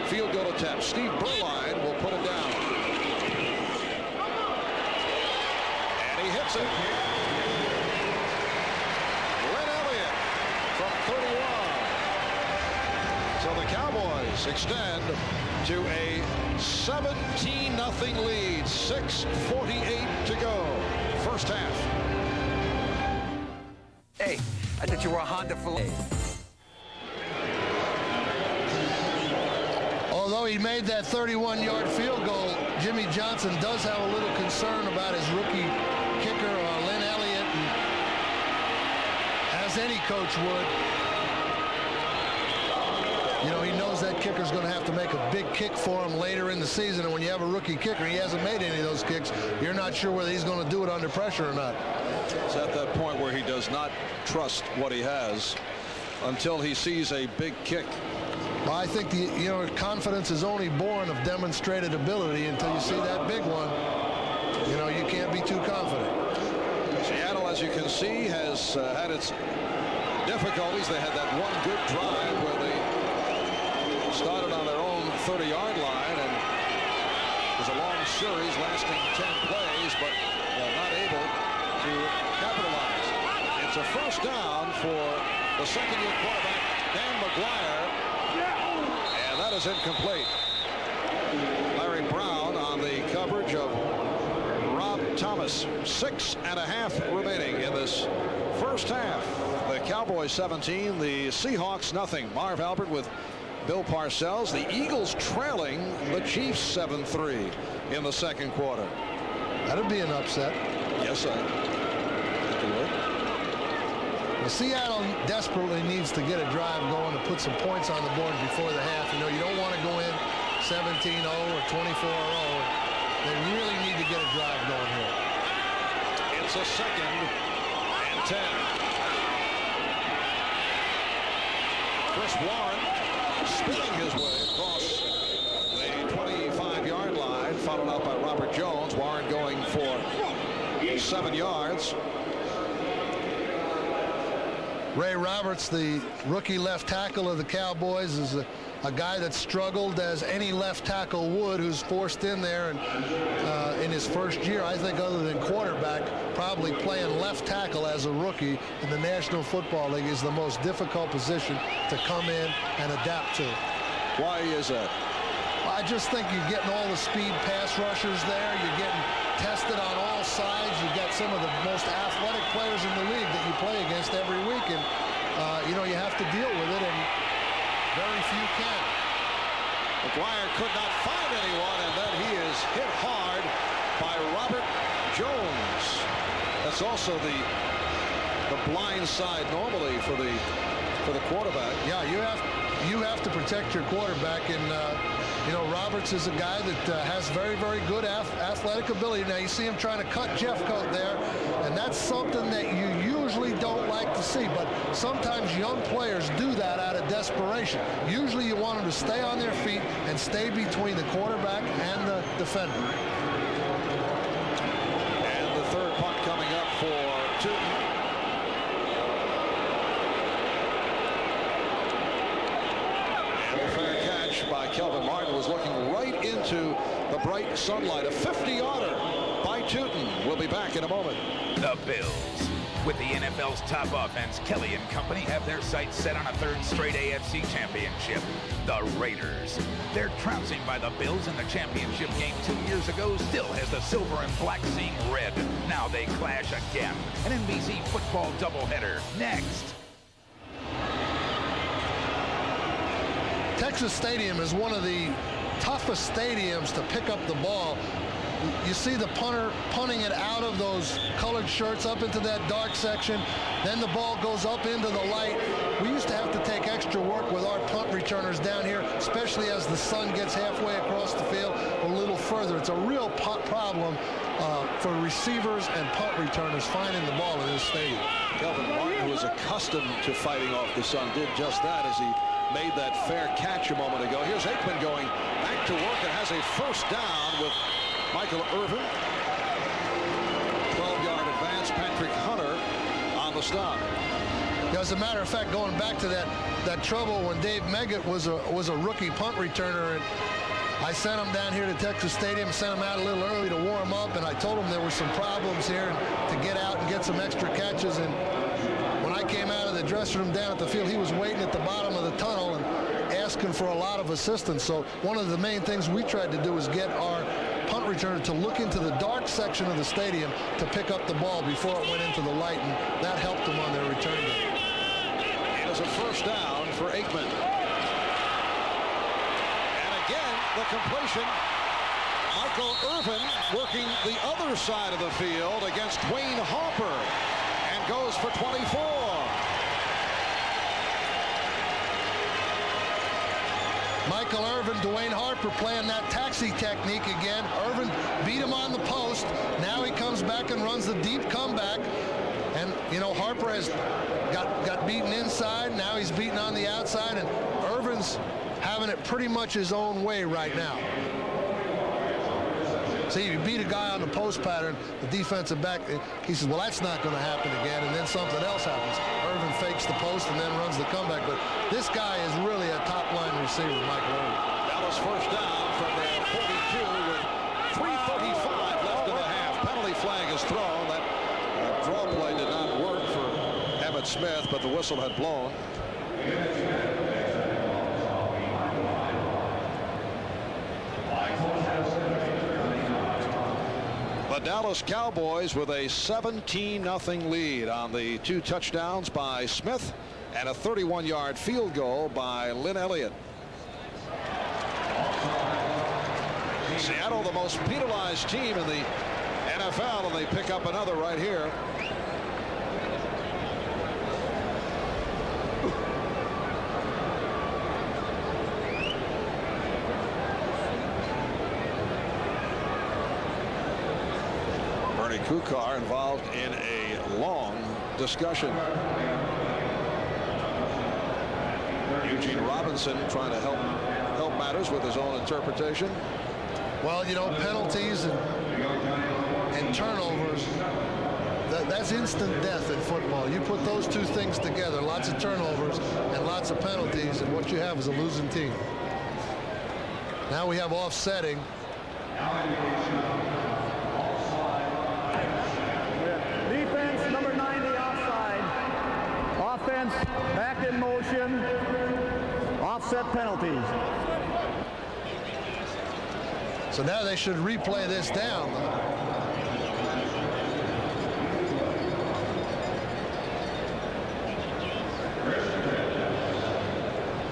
field goal attempt. Steve Berline will put it down. And he hits it. Lynn Elliott from 31. So the Cowboys extend to a 17-0 lead. 6:48 to go. First half. Hey, I thought you were a Honda full. Although he made that 31-yard field goal, Jimmy Johnson does have a little concern about his rookie kicker, Lynn Elliott, and as any coach would. You know, he knows that kicker's going to have to make a big kick for him later in the season, and when you have a rookie kicker, he hasn't made any of those kicks, you're not sure whether he's going to do it under pressure or not. It's at that point where he does not trust what he has until he sees a big kick. Well, I think confidence is only born of demonstrated ability. Until you see that big one, you can't be too confident. Seattle, as you can see, has had its difficulties. They had that one good drive where they started on their own 30-yard line, and it was a long series lasting 10 plays, but not able to capitalize. It's a first down for the second-year quarterback, Dan McGuire, and that is incomplete. Larry Brown on the coverage of Rob Thomas. 6.5 remaining in this first half. The Cowboys 17, the Seahawks nothing. Marv Albert with Bill Parcells. The Eagles trailing the Chiefs 7-3 in the second quarter. That'd be an upset. Yes, I think it would. Well, Seattle desperately needs to get a drive going to put some points on the board before the half. You don't want to go in 17-0 or 24-0. They really need to get a drive going here. It's a 2nd and 10. Chris Warren spinning his way across the 25-yard line, followed up by Robert Jones. Warren going for 7 yards. Ray Roberts, the rookie left tackle of the Cowboys, is a guy that struggled as any left tackle would, who's forced in there, and in his first year, I think, other than quarterback, probably playing left tackle as a rookie in the National Football League is the most difficult position to come in and adapt to. Why is that? I just think you're getting all the speed pass rushers there. You're getting tested on all sides. You got some of the most athletic players in the league that you play against every week, and you have to deal with it, and very few can. McGuire could not find anyone, and then he is hit hard by Robert Jones. That's also the blind side normally for the quarterback. Yeah, you have to protect your quarterback, and Roberts is a guy that has very, very good athletic ability. Now you see him trying to cut Jeffcoat there, And that's something that you usually don't like to see, but sometimes young players do that out of desperation. Usually you want them to stay on their feet and stay between the quarterback and the defender. And the third punt coming up for Tootin. And the fair catch by Kelvin Martin was looking right into the bright sunlight. A 50-yarder by Tootin. We'll be back in a moment. The Bills. With the NFL's top offense, Kelly and company have their sights set on a third straight AFC championship. The Raiders. Their trouncing by the Bills in the championship game 2 years ago still has the silver and black seeing red. Now they clash again. An NBC football doubleheader next. Texas Stadium is one of the toughest stadiums to pick up the ball. You see the punter punting it out of those colored shirts up into that dark section. Then the ball goes up into the light. We used to have to take extra work with our punt returners down here, especially as the sun gets halfway across the field a little further. It's a real problem for receivers and punt returners finding the ball in this stadium. Kelvin Martin, who is accustomed to fighting off the sun, did just that as he made that fair catch a moment ago. Here's Aikman going back to work and has a first down with Michael Irvin. 12-yard advance. Patrick Hunter on the stop. As a matter of fact, going back to that trouble when Dave Meggett was a rookie punt returner, and I sent him down here to Texas Stadium, sent him out a little early to warm up, and I told him there were some problems here to get out and get some extra catches. And when I came out of the dressing room down at the field, he was waiting at the bottom of the tunnel and asking for a lot of assistance. So one of the main things we tried to do was get our punt returner to look into the dark section of the stadium to pick up the ball before it went into the light, and that helped them on their return game. It is a first down for Aikman. And again, the completion. Michael Irvin working the other side of the field against Dwayne Harper and goes for 24. Michael Irvin, Dwayne Harper playing that taxi technique again. Irvin beat him on the post. Now he comes back and runs the deep comeback. And, you know, Harper has got beaten inside. Now he's beaten on the outside. And Irvin's having it pretty much his own way right now. See, you beat a guy on the post pattern, the defensive back, he says, well, that's not going to happen again, and then something else happens. Irvin fakes the post and then runs the comeback, but this guy is really a top-line receiver, Michael Irvin. Dallas first down from the 42 with 3:35 left in the half. Penalty flag is thrown. That draw play did not work for Emmitt Smith, but the whistle had blown. The Dallas Cowboys with a 17-0 lead on the 2 touchdowns by Smith and a 31-yard field goal by Lynn Elliott. Seattle, the most penalized team in the NFL, and they pick up another right here. Kukar involved in a long discussion. Eugene Robinson trying to help matters with his own interpretation. Well, you know, penalties and turnovers, that's instant death in football. You put those two things together, lots of turnovers and lots of penalties, and what you have is a losing team. Now we have offsetting. Defense, number 90, offside. Offense, back in motion. Offset penalties. So now they should replay this down.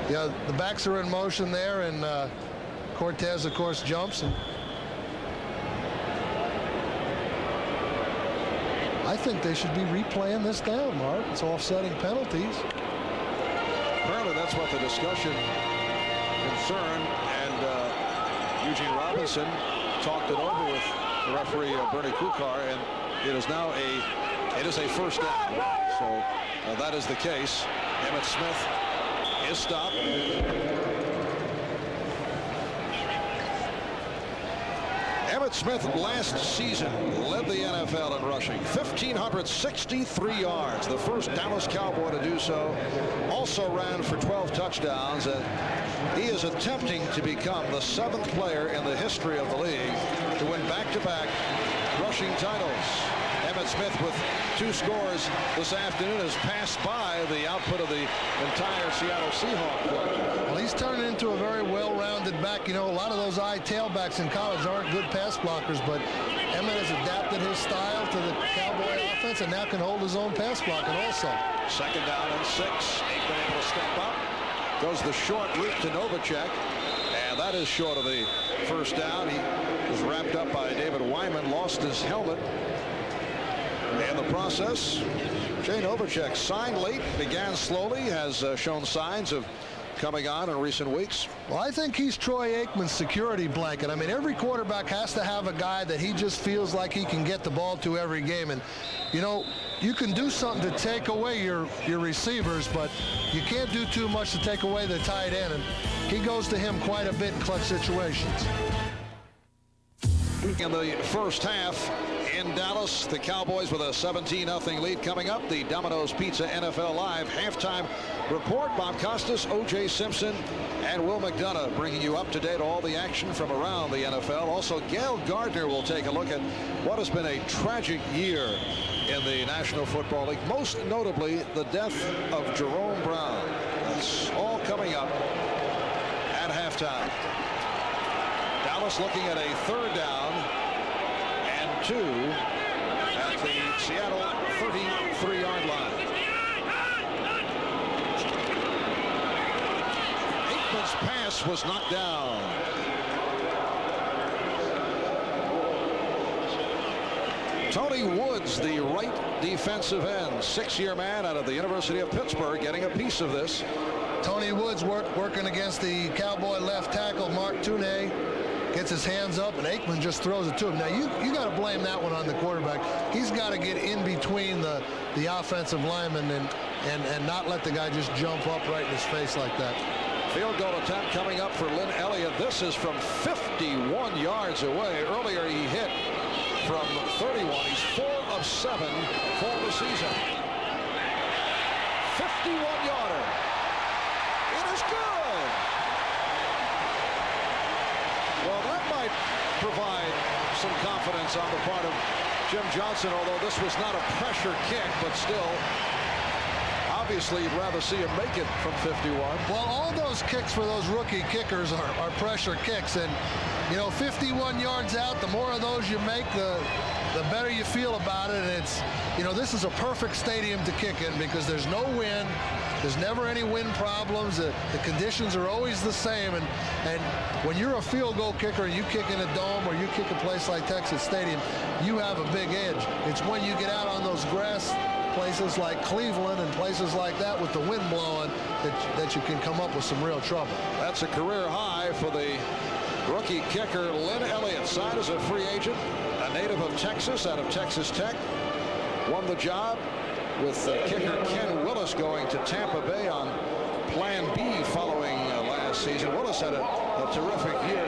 Yeah, the backs are in motion there, and Cortez, of course, jumps. And I think they should be replaying this down, Marv. It's offsetting penalties. Apparently that's what the discussion concerned, and Eugene Robinson talked it over with the referee Bernie Kukar, and it is now a first down. So that is the case. Emmitt Smith is stopped. Emmitt Smith last season led the NFL in rushing, 1,563 yards, the first Dallas Cowboy to do so. Also ran for 12 touchdowns. He is attempting to become the 7th player in the history of the league to win back-to-back rushing titles. Emmitt Smith with 2 scores this afternoon has passed by the output of the entire Seattle Seahawks. Well, he's turning into a very well-rounded back. You know, a lot of those tailbacks in college aren't good pass blockers, but Emmitt has adapted his style to the Cowboy offense and now can hold his own pass blocking also. 2nd down and 6. Aikman able to step up. Goes the short route to Novacek, and that is short of the first down. He was wrapped up by David Wyman, lost his helmet in the process. Jay Novacek signed late, began slowly, has shown signs of coming on in recent weeks. Well, I think he's Troy Aikman's security blanket. I mean, every quarterback has to have a guy that he just feels like he can get the ball to every game. And, you know, you can do something to take away your receivers, but you can't do too much to take away the tight end. And he goes to him quite a bit in clutch situations. In the first half in Dallas, the Cowboys with a 17-0 lead. Coming up, the Domino's Pizza NFL Live halftime report. Bob Costas, O.J. Simpson, and Will McDonough bringing you up to date all the action from around the NFL. Also, Gail Gardner will take a look at what has been a tragic year in the National Football League, most notably the death of Jerome Brown. That's all coming up at halftime. Dallas looking at a 3rd down and 2 at the Seattle 33-yard line. Aikman's pass was knocked down. Tony Woods, the right defensive end, 6-year man out of the University of Pittsburgh, getting a piece of this. Tony Woods working against the Cowboy left tackle, Mark Tunay. Gets his hands up, and Aikman just throws it to him. Now, you got to blame that one on the quarterback. He's got to get in between the offensive lineman and not let the guy just jump up right in his face like that. Field goal attempt coming up for Lynn Elliott. This is from 51 yards away. Earlier he hit from 31. He's 4 of 7 for the season. 51-yarder. It is good. Well, that might provide some confidence on the part of Jim Johnson, although this was not a pressure kick, but still, obviously you'd rather see him make it from 51. Well, all those kicks for those rookie kickers are pressure kicks, and you know, 51 yards out, the more of those you make, the better you feel about it. And it's, you know, this is a perfect stadium to kick in because there's no wind. There's never any wind problems. The conditions are always the same. And when you're a field goal kicker and you kick in a dome or you kick a place like Texas Stadium, you have a big edge. It's when you get out on those grass places like Cleveland and places like that with the wind blowing that you can come up with some real trouble. That's a career high for the rookie kicker Lynn Elliott, signed as a free agent, a native of Texas, out of Texas Tech. Won the job with kicker Ken Willis going to Tampa Bay on Plan B following last season. Willis had a terrific year.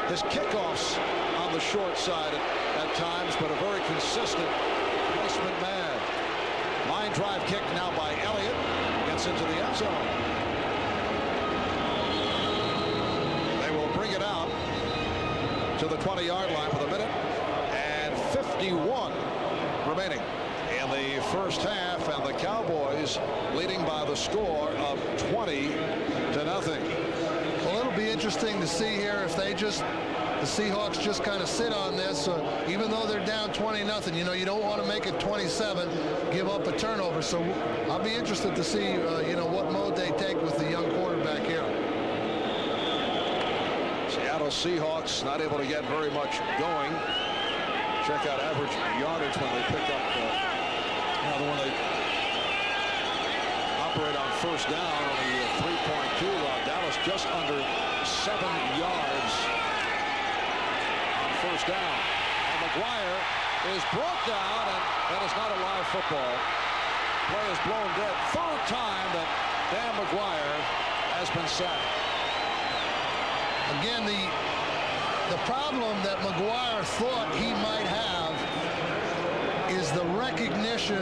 His kickoffs on the short side at times, but a very consistent placement man. Line drive kick now by Elliott. Gets into the end zone. They will bring it out to the 20-yard line with a minute and 51 remaining in the first half, and the Cowboys leading by the score of 20-0. Well, it'll be interesting to see here if the Seahawks just kind of sit on this, even though they're down 20-0. You know, you don't want to make it 27, give up a turnover. So I'll be interested to see, you know, what mode they take with the young quarterback here. Seattle Seahawks not able to get very much going. Check out average yardage when they pick up, when they operate on first down, only 3.2. Dallas just under 7 yards on first down. And McGuire is brought down, and that is not a live football. Play is blown dead. Third time that Dan McGuire has been sacked. Again, the problem that McGuire thought he might have is the recognition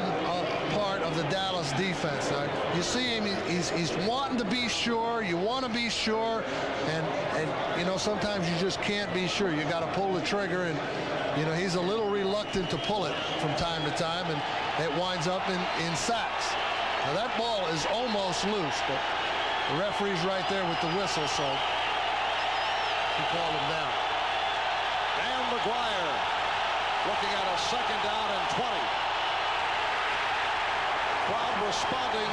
part of the Dallas defense. You see him, he's wanting to be sure. You want to be sure, and you know, sometimes you just can't be sure. You got to pull the trigger, and you know, he's a little reluctant to pull it from time to time, and it winds up in sacks. Now that ball is almost loose, but the referee's right there with the whistle, so he called him down. Dan McGuire looking at a second down and 20. Crowd responding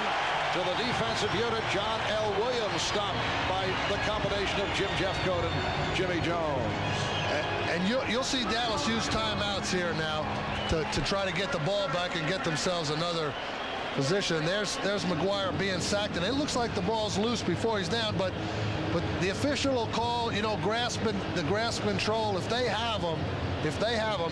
to the defensive unit. John L. Williams stopped by the combination of Jim Jeffcoat and Jimmy Jones. And you'll see Dallas use timeouts here now to try to get the ball back and get themselves another position. There's McGuire being sacked, and it looks like the ball's loose before he's down, but the official will call, you know, grasp control. If they have him,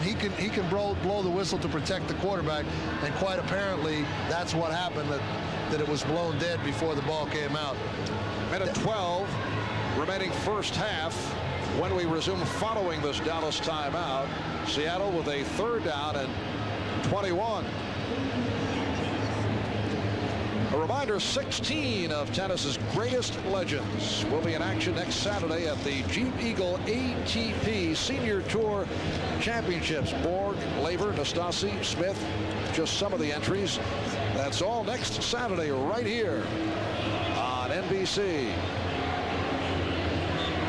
he can blow the whistle to protect the quarterback, and quite apparently that's what happened, that it was blown dead before the ball came out. Minute 12 remaining first half when we resume following this Dallas timeout. Seattle with a third down and 21. A reminder, 16 of tennis's greatest legends will be in action next Saturday at the Jeep Eagle ATP Senior Tour Championships. Borg, Laver, Nastasi, Smith, just some of the entries. That's all next Saturday right here on NBC.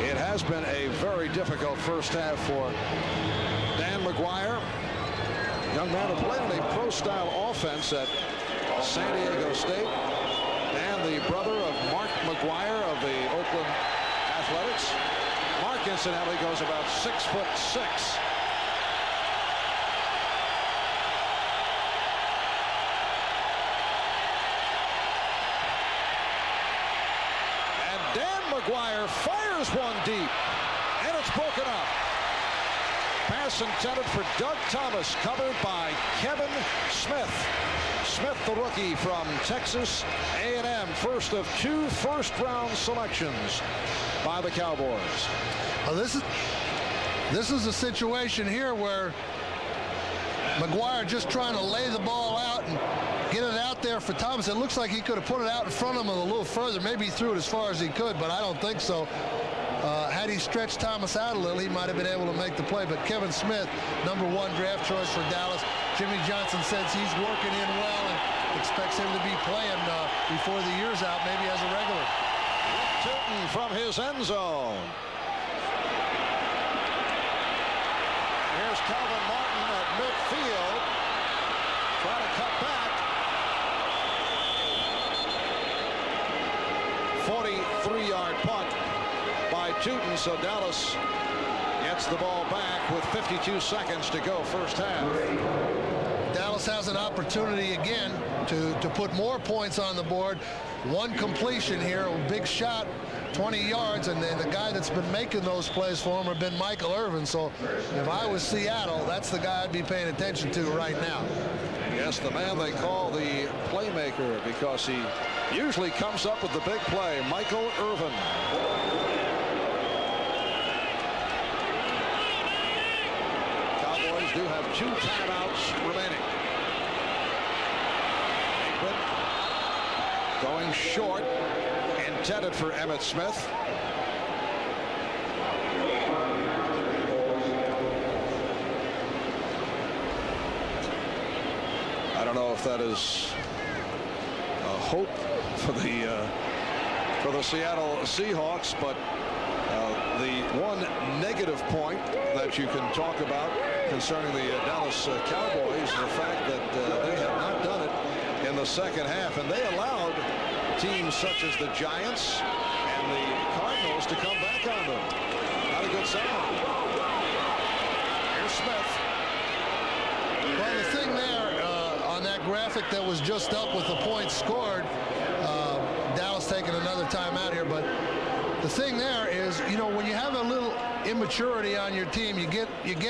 It has been a very difficult first half for Dan McGuire. Young man who played in a pro-style offense at San Diego State, and the brother of Mark McGuire of the Oakland Athletics. Mark, incidentally, goes about 6'6". And Dan McGuire fires one deep, and it's broken up. Pass intended for Doug Thomas, covered by Kevin Smith. Smith, the rookie from Texas A&M, first of 2 first-round selections by the Cowboys. Well, this is a situation here where McGuire just trying to lay the ball out and get it out there for Thomas. It looks like he could have put it out in front of him a little further. Maybe he threw it as far as he could, but I don't think so. Had he stretched Thomas out a little, he might have been able to make the play. But Kevin Smith, #1 draft choice for Dallas. Jimmy Johnson says he's working in well and expects him to be playing before the year's out, maybe as a regular. Tilton from his end zone. Here's Calvin Martin at midfield, trying to cut back. 43-yard punt by Tootin, so Dallas gets the ball back with 52 seconds to go first half. Dallas has an opportunity again to put more points on the board. One completion here, a big shot, 20 yards, and then the guy that's been making those plays for him have been Michael Irvin. So if I was Seattle, that's the guy I'd be paying attention to right now. Yes, the man they call the playmaker because he usually comes up with the big play, Michael Irvin. Cowboys do have 2 timeouts remaining. Going short, intended for Emmitt Smith. I don't know if that is a hope for the Seattle Seahawks, but the one negative point that you can talk about concerning the Dallas Cowboys is the fact that they have not done it in the second half, and they allowed teams such as the Giants and the Cardinals to come back on them. Not a good sign. Here's Smith. Well, the thing there on that graphic that was just up with the points scored, Dallas taking another timeout here, but the thing there is, you know, when you have a little immaturity on your team, you get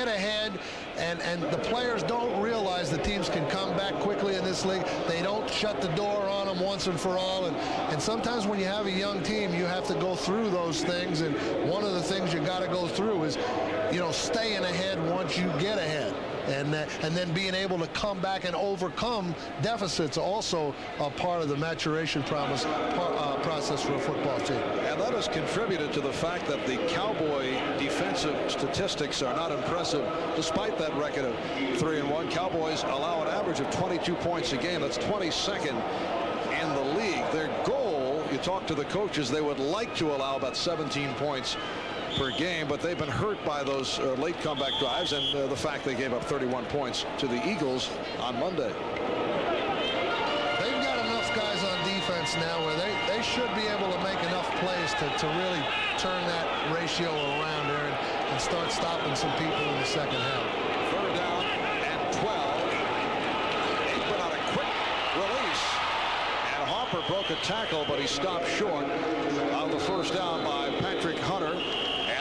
ahead And the players don't realize the teams can come back quickly in this league. They don't shut the door on them once and for all. And sometimes when you have a young team, you have to go through those things. And one of the things you got to go through is, staying ahead once you get ahead. And then being able to come back and overcome deficits also a part of the maturation process for a football team. And that has contributed to the fact that the Cowboy defensive statistics are not impressive despite that record of 3-1. Cowboys allow an average of 22 points a game. That's 22nd in the league. Their goal, you talk to the coaches, they would like to allow about 17 points per game, but they've been hurt by those late comeback drives and the fact they gave up 31 points to the Eagles on Monday. They've got enough guys on defense now where they should be able to make enough plays to really turn that ratio around there and start stopping some people in the second half. Third down and 12. Aikman on a quick release, and Harper broke a tackle, but he stopped short of the first down by Patrick Hunter.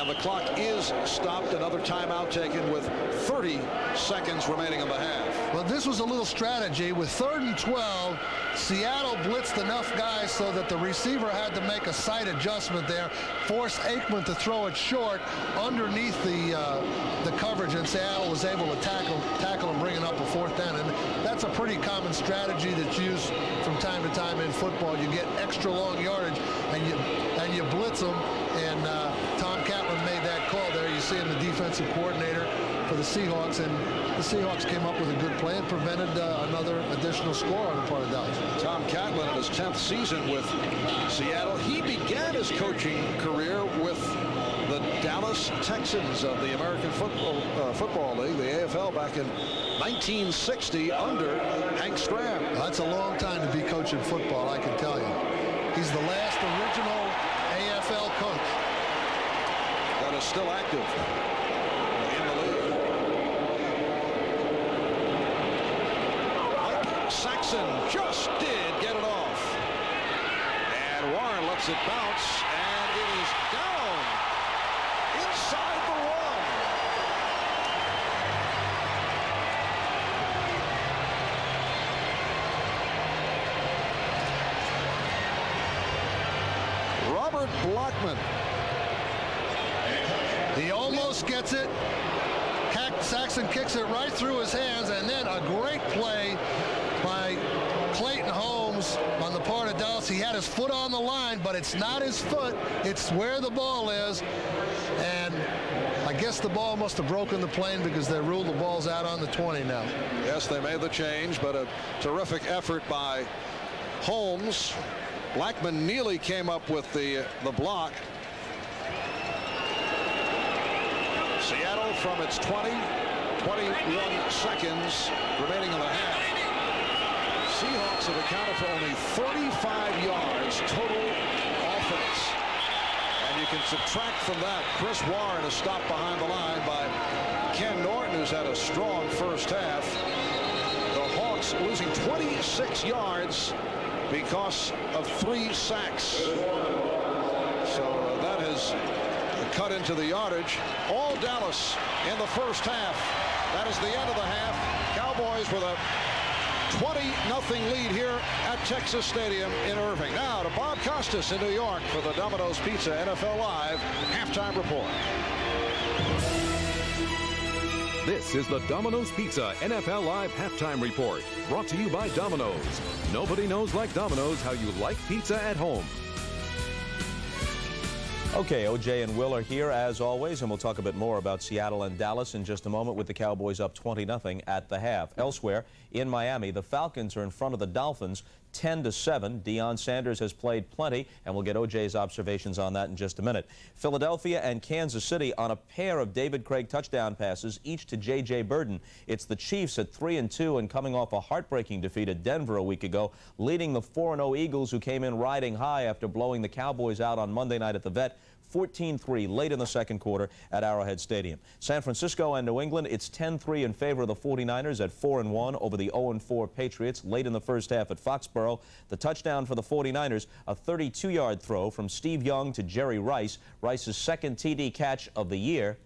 The clock is stopped. Another timeout taken with 30 seconds remaining in the half. Well, this was a little strategy. With 3rd and 12, Seattle blitzed enough guys so that the receiver had to make a sight adjustment there, forced Aikman to throw it short underneath the coverage, and Seattle was able to tackle and bring it up a 4th down. And that's a pretty common strategy that's used from time to time in football. You get extra long yardage and you blitz them, and Tom Catlin made that call there. You see him, the defensive coordinator for the Seahawks, and the Seahawks came up with a good play and prevented another additional score on the part of Dallas. Tom Catlin in his 10th season with Seattle. He began his coaching career with the Dallas Texans of the American Football League, the AFL, back in 1960 under Hank Stram. Well, that's a long time to be coaching football, I can tell you. He's the last original AFL coach that is still active in the league. Mike Saxon just did get it off, and Warren lets it bounce, and it is down inside the 1. Robert Blackman. He almost gets it. Saxon kicks it right through his hands, and then a great play by Clayton Holmes on the part of Dallas. He had his foot on the line, but it's not his foot. It's where the ball is. And I guess the ball must have broken the plane because they ruled the ball's out on the 20 now. Yes, they made the change, but a terrific effort by Holmes. Blackman nearly came up with the block. Seattle from its 21 seconds remaining in the half. Seahawks have accounted for only 35 yards total offense. And you can subtract from that Chris Warren, a stop behind the line by Ken Norton, who's had a strong first half. The Hawks losing 26 yards because of 3 sacks. So that has cut into the yardage. All Dallas in the first half. That is the end of the half. Cowboys with a 20-0 lead here at Texas Stadium in Irving. Now to Bob Costas in New York for the Domino's Pizza NFL Live halftime report. This is the Domino's Pizza NFL Live halftime report, brought to you by Domino's. Nobody knows like Domino's how you like pizza at home. Okay, OJ and Will are here as always, and we'll talk a bit more about Seattle and Dallas in just a moment with the Cowboys up 20-0 at the half. Elsewhere, in Miami, the Falcons are in front of the Dolphins 10-7. Deion Sanders has played plenty, and we'll get OJ's observations on that in just a minute. Philadelphia and Kansas City on a pair of David Craig touchdown passes, each to J.J. Burden. It's the Chiefs at 3-2 and coming off a heartbreaking defeat at Denver a week ago, leading the 4-0 Eagles, who came in riding high after blowing the Cowboys out on Monday night at the Vet, 14-3 late in the second quarter at Arrowhead Stadium. San Francisco and New England, it's 10-3 in favor of the 49ers at 4-1 over the 0-4 Patriots late in the first half at Foxborough. The touchdown for the 49ers, a 32-yard throw from Steve Young to Jerry Rice, Rice's second TD catch of the year.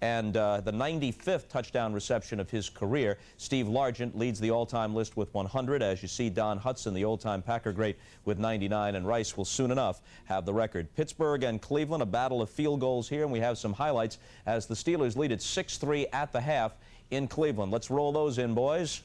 and the 95th touchdown reception of his career. Steve Largent leads the all-time list with 100, as you see Don Hudson, the old-time Packer great, with 99, and Rice will soon enough have the record. Pittsburgh and Cleveland, a battle of field goals here, and we have some highlights as the Steelers lead at 6-3 at the half in Cleveland. Let's roll those in, boys.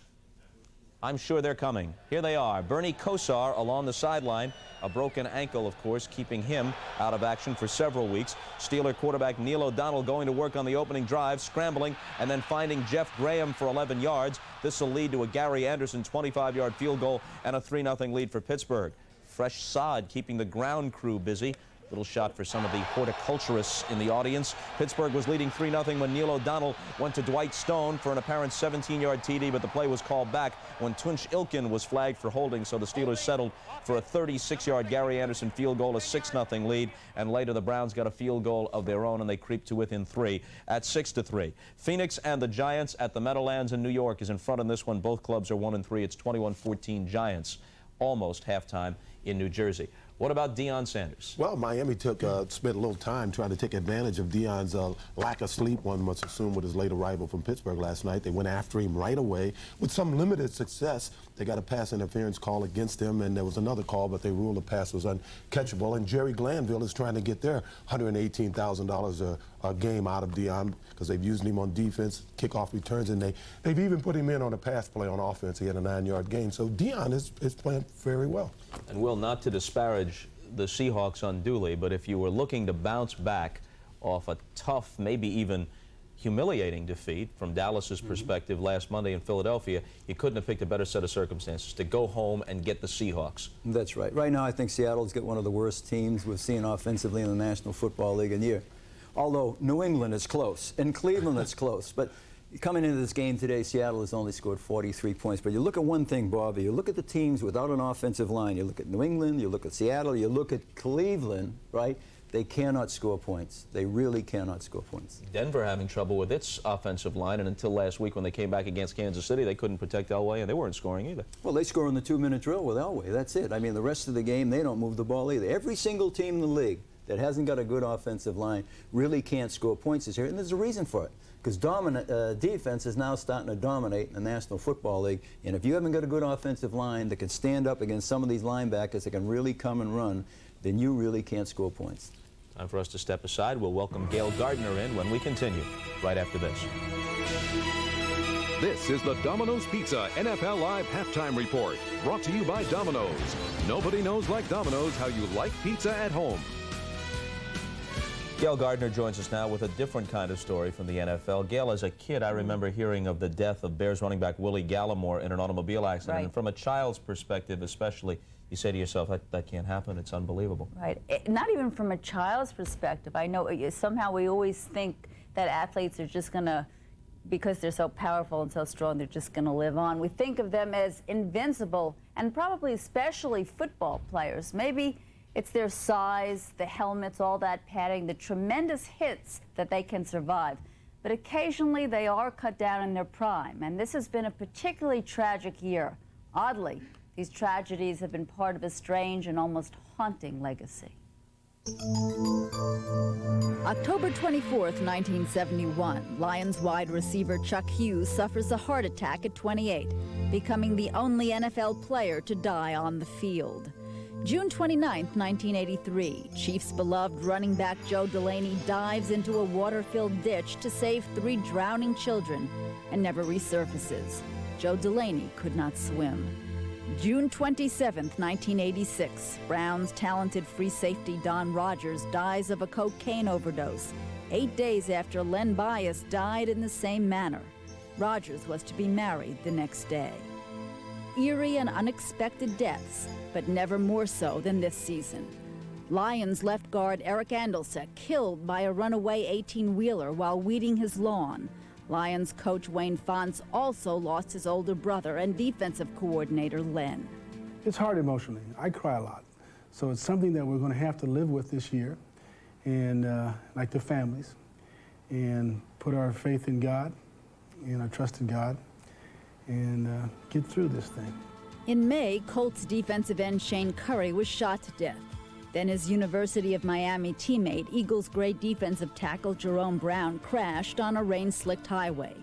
I'm sure they're coming. Here they are. Bernie Kosar along the sideline. A broken ankle, of course, keeping him out of action for several weeks. Steeler quarterback Neil O'Donnell going to work on the opening drive, scrambling, and then finding Jeff Graham for 11 yards. This will lead to a Gary Anderson 25-yard field goal and a 3-0 lead for Pittsburgh. Fresh sod keeping the ground crew busy. Little shot for some of the horticulturists in the audience. Pittsburgh was leading 3-0 when Neil O'Donnell went to Dwight Stone for an apparent 17-yard TD, but the play was called back when Tunch Ilkin was flagged for holding, so the Steelers settled for a 36-yard Gary Anderson field goal, a 6-0 lead, and later the Browns got a field goal of their own, and they creeped to within 3 at 6-3. Phoenix and the Giants at the Meadowlands in New York is in front in this one. Both clubs are 1-3. It's 21-14 Giants, almost halftime in New Jersey. What about Deion Sanders? Well, Miami spent a little time trying to take advantage of Deion's lack of sleep, one must assume, with his late arrival from Pittsburgh last night. They went after him right away with some limited success. They got a pass interference call against him, and there was another call, but they ruled the pass was uncatchable. And Jerry Glanville is trying to get their $118,000 a game out of Deion because they've used him on defense, kickoff returns, and they've even put him in on a pass play on offense. He had a 9-yard gain. So Deion is playing very well. And Will, not to disparage the Seahawks unduly, but if you were looking to bounce back off a tough, maybe even humiliating defeat from Dallas's perspective last Monday in Philadelphia, you couldn't have picked a better set of circumstances to go home and get the Seahawks. That's right. Right now, I think Seattle's got one of the worst teams we've seen offensively in the National Football League in a year. Although New England is close, and Cleveland is close. But coming into this game today, Seattle has only scored 43 points. But you look at one thing, Bobby, you look at the teams without an offensive line. You look at New England, you look at Seattle, you look at Cleveland, right? They cannot score points. They really cannot score points. Denver having trouble with its offensive line, and until last week when they came back against Kansas City, they couldn't protect Elway, and they weren't scoring either. Well, they score in the 2-minute drill with Elway. That's it. I mean, the rest of the game, they don't move the ball either. Every single team in the league that hasn't got a good offensive line really can't score points this year, and there's a reason for it. Because defense is now starting to dominate in the National Football League, and if you haven't got a good offensive line that can stand up against some of these linebackers that can really come and run, then you really can't score points. Time for us to step aside. We'll welcome Gail Gardner in when we continue right after this. This is the Domino's Pizza NFL Live Halftime Report, brought to you by Domino's. Nobody knows like Domino's how you like pizza at home. Gail Gardner joins us now with a different kind of story from the NFL. Gail, as a kid, I remember hearing of the death of Bears running back Willie Gallimore in an automobile accident. Right. And from a child's perspective especially, you say to yourself, that can't happen. It's unbelievable. Right. Not even from a child's perspective. I know somehow we always think that athletes are just going to, because they're so powerful and so strong, they're just going to live on. We think of them as invincible, and probably especially football players. Maybe it's their size, the helmets, all that padding, the tremendous hits that they can survive. But occasionally they are cut down in their prime, and this has been a particularly tragic year. Oddly, these tragedies have been part of a strange and almost haunting legacy. October 24th, 1971, Lions wide receiver Chuck Hughes suffers a heart attack at 28, becoming the only NFL player to die on the field. June 29, 1983, Chiefs' beloved running back Joe Delaney dives into a water-filled ditch to save 3 drowning children and never resurfaces. Joe Delaney could not swim. June 27, 1986, Browns' talented free safety Don Rogers dies of a cocaine overdose, 8 days after Len Bias died in the same manner. Rogers was to be married the next day. Eerie and unexpected deaths, but never more so than this season. Lions left guard Eric Andolsek killed by a runaway 18-wheeler while weeding his lawn. Lions coach Wayne Fonts also lost his older brother and defensive coordinator Len. It's hard emotionally. I cry a lot. So it's something that we're going to have to live with this year, and like the families, and put our faith in God and our trust in God, and get through this thing. In May, Colts defensive end Shane Curry was shot to death. Then his University of Miami teammate, Eagles great defensive tackle Jerome Brown, crashed on a rain-slicked highway.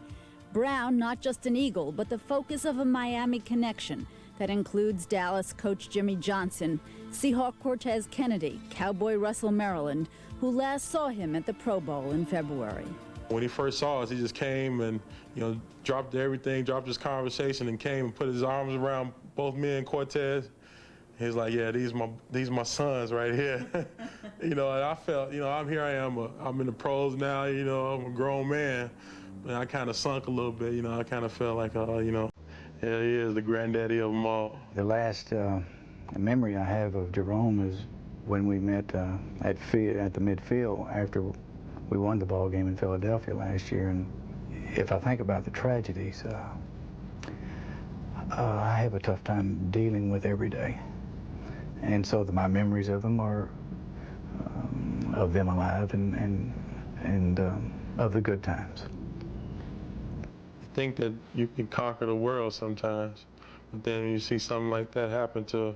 Brown, not just an Eagle, but the focus of a Miami connection that includes Dallas coach Jimmy Johnson, Seahawk Cortez Kennedy, Cowboy Russell Maryland, who last saw him at the Pro Bowl in February. When he first saw us, he just came and, dropped everything, dropped his conversation, and came and put his arms around both me and Cortez. He was like, yeah, these my sons right here. And I felt, here I am, I'm in the pros now, I'm a grown man. And I kind of sunk a little bit, I kind of felt like, yeah, he is the granddaddy of them all. The last memory I have of Jerome is when we met at the midfield after we won the ball game in Philadelphia last year. And if I think about the tragedies, I have a tough time dealing with every day. And so my memories of them are of them alive and of the good times. I think that you can conquer the world sometimes, but then when you see something like that happen to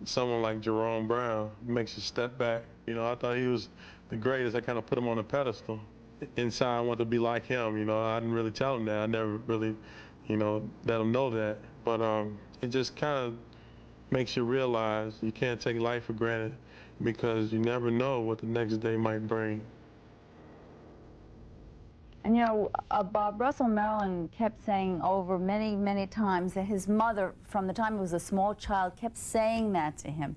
someone like Jerome Brown, it makes you step back. I thought he was the greatest. I kind of put him on a pedestal. Inside, I wanted to be like him. I didn't really tell him that. I never really, let him know that. But it just kind of makes you realize you can't take life for granted because you never know what the next day might bring. And Bob, Russell Maryland kept saying over many, many times that his mother, from the time he was a small child, kept saying that to him.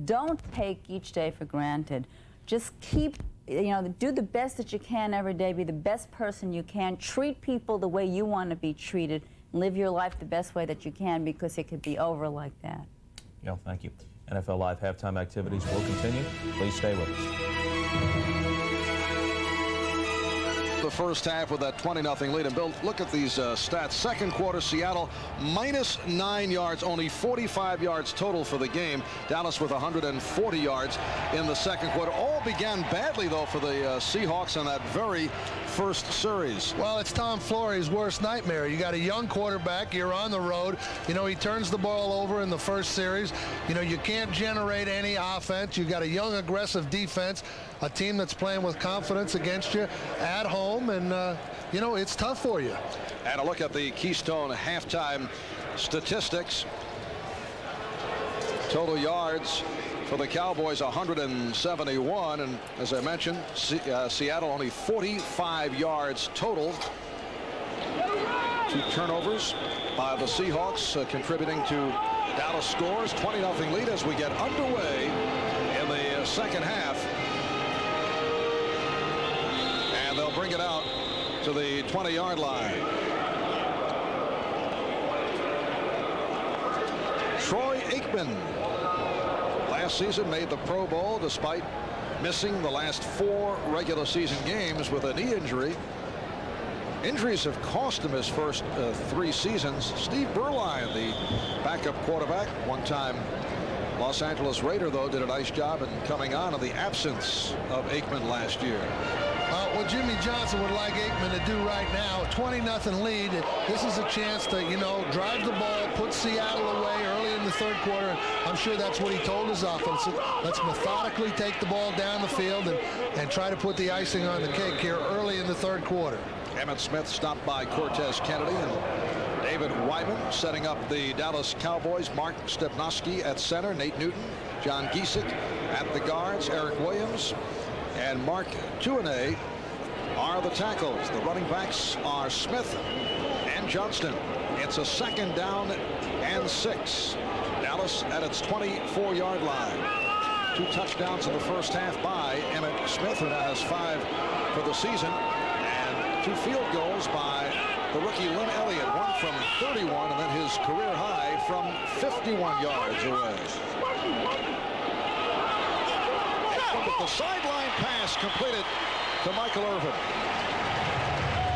Don't take each day for granted. Just keep, do the best that you can every day, be the best person you can, treat people the way you want to be treated, live your life the best way that you can because it could be over like that. Yeah, thank you. NFL Live halftime activities will continue. Please stay with us. The first half with that 20-0 lead. And Bill, look at these stats. Second quarter, Seattle -9 yards, only 45 yards total for the game. Dallas with 140 yards in the second quarter. All began badly, though, for the Seahawks on that very first series. Well, it's Tom Flory's worst nightmare. You got a young quarterback. You're on the road. He turns the ball over in the first series. You can't generate any offense. You got a young, aggressive defense, a team that's playing with confidence against you at home, and it's tough for you. And a look at the Keystone halftime statistics. Total yards for the Cowboys 171, and as I mentioned, Seattle only 45 yards total. 2 turnovers by the Seahawks contributing to Dallas scores. 20-0 lead as we get underway in the second half. And they'll bring it out to the 20-yard line. Troy Aikman last season made the Pro Bowl despite missing the last 4 regular season games with a knee injury. Injuries have cost him his first 3 seasons. Steve Berline, the backup quarterback, one-time Los Angeles Raider, though, did a nice job in coming on in the absence of Aikman last year. What Jimmy Johnson would like Aikman to do right now, 20-0 lead, this is a chance to, drive the ball, put Seattle away early in the third quarter. I'm sure that's what he told his offense. Let's methodically take the ball down the field and try to put the icing on the cake here early in the third quarter. Emmitt Smith stopped by Cortez Kennedy, and David Wyman setting up the Dallas Cowboys. Mark Stepnoski at center, Nate Newton, John Giesick at the guards, Eric Williams and Mark Tuanay are the tackles. The running backs are Smith and Johnston. It's a second down and 6. Dallas at its 24-yard line. 2 touchdowns in the first half by Emmitt Smith, who now has 5 for the season, and 2 field goals by the rookie Lynn Elliott, one from 31 and then his career high from 51 yards away. The sideline pass completed to Michael Irvin.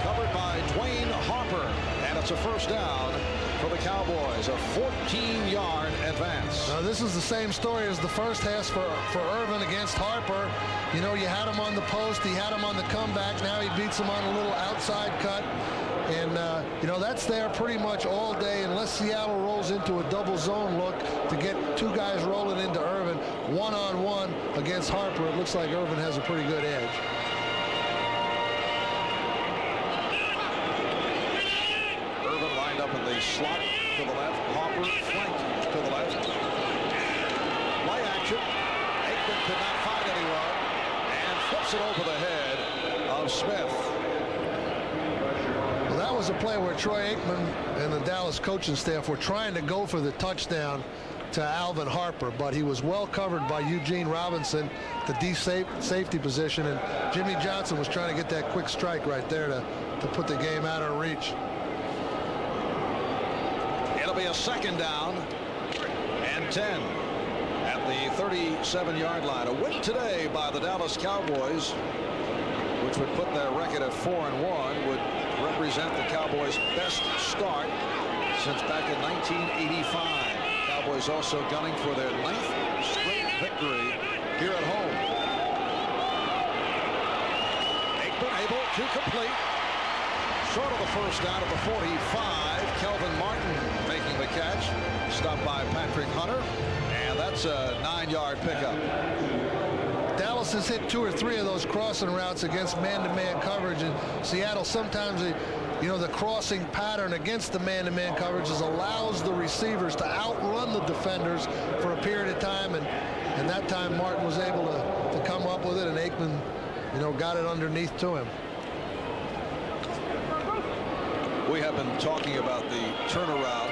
Covered by Dwayne Harper, and it's a first down for the Cowboys, a 14-yard advance. Now, this is the same story as the first half for Irvin against Harper. You had him on the post, he had him on the comeback, now he beats him on a little outside cut. And, you know, that's there pretty much all day unless Seattle rolls into a double zone look to get two guys rolling into Irvin one-on-one against Harper. It looks like Irvin has a pretty good edge. Irvin lined up in the slot to the left. Harper flanked to the left. Play action. Aikman could not find anyone and flips it over the head of Smith. Well, that was a play where Troy Aikman and the Dallas coaching staff were trying to go for the touchdown to Alvin Harper, but he was well covered by Eugene Robinson, the deep safety position, and Jimmy Johnson was trying to get that quick strike right there to put the game out of reach. It'll be a second down and 10 at the 37-yard line. A win today by the Dallas Cowboys, which would put their record at 4-1, would represent the Cowboys' best start since back in 1985. Cowboys also gunning for their 9th straight victory here at home. Aikman able to complete. Short of the first down at the 45. Kelvin Martin making the catch. Stopped by Patrick Hunter. And that's a 9-yard pickup. Dallas has hit 2 or 3 of those crossing routes against man-to-man coverage, and Seattle sometimes, you know, the crossing pattern against the man-to-man coverages allows the receivers to outrun the defenders for a period of time, and that time Martin was able to come up with it, and Aikman, you know, got it underneath to him. We have been talking about the turnaround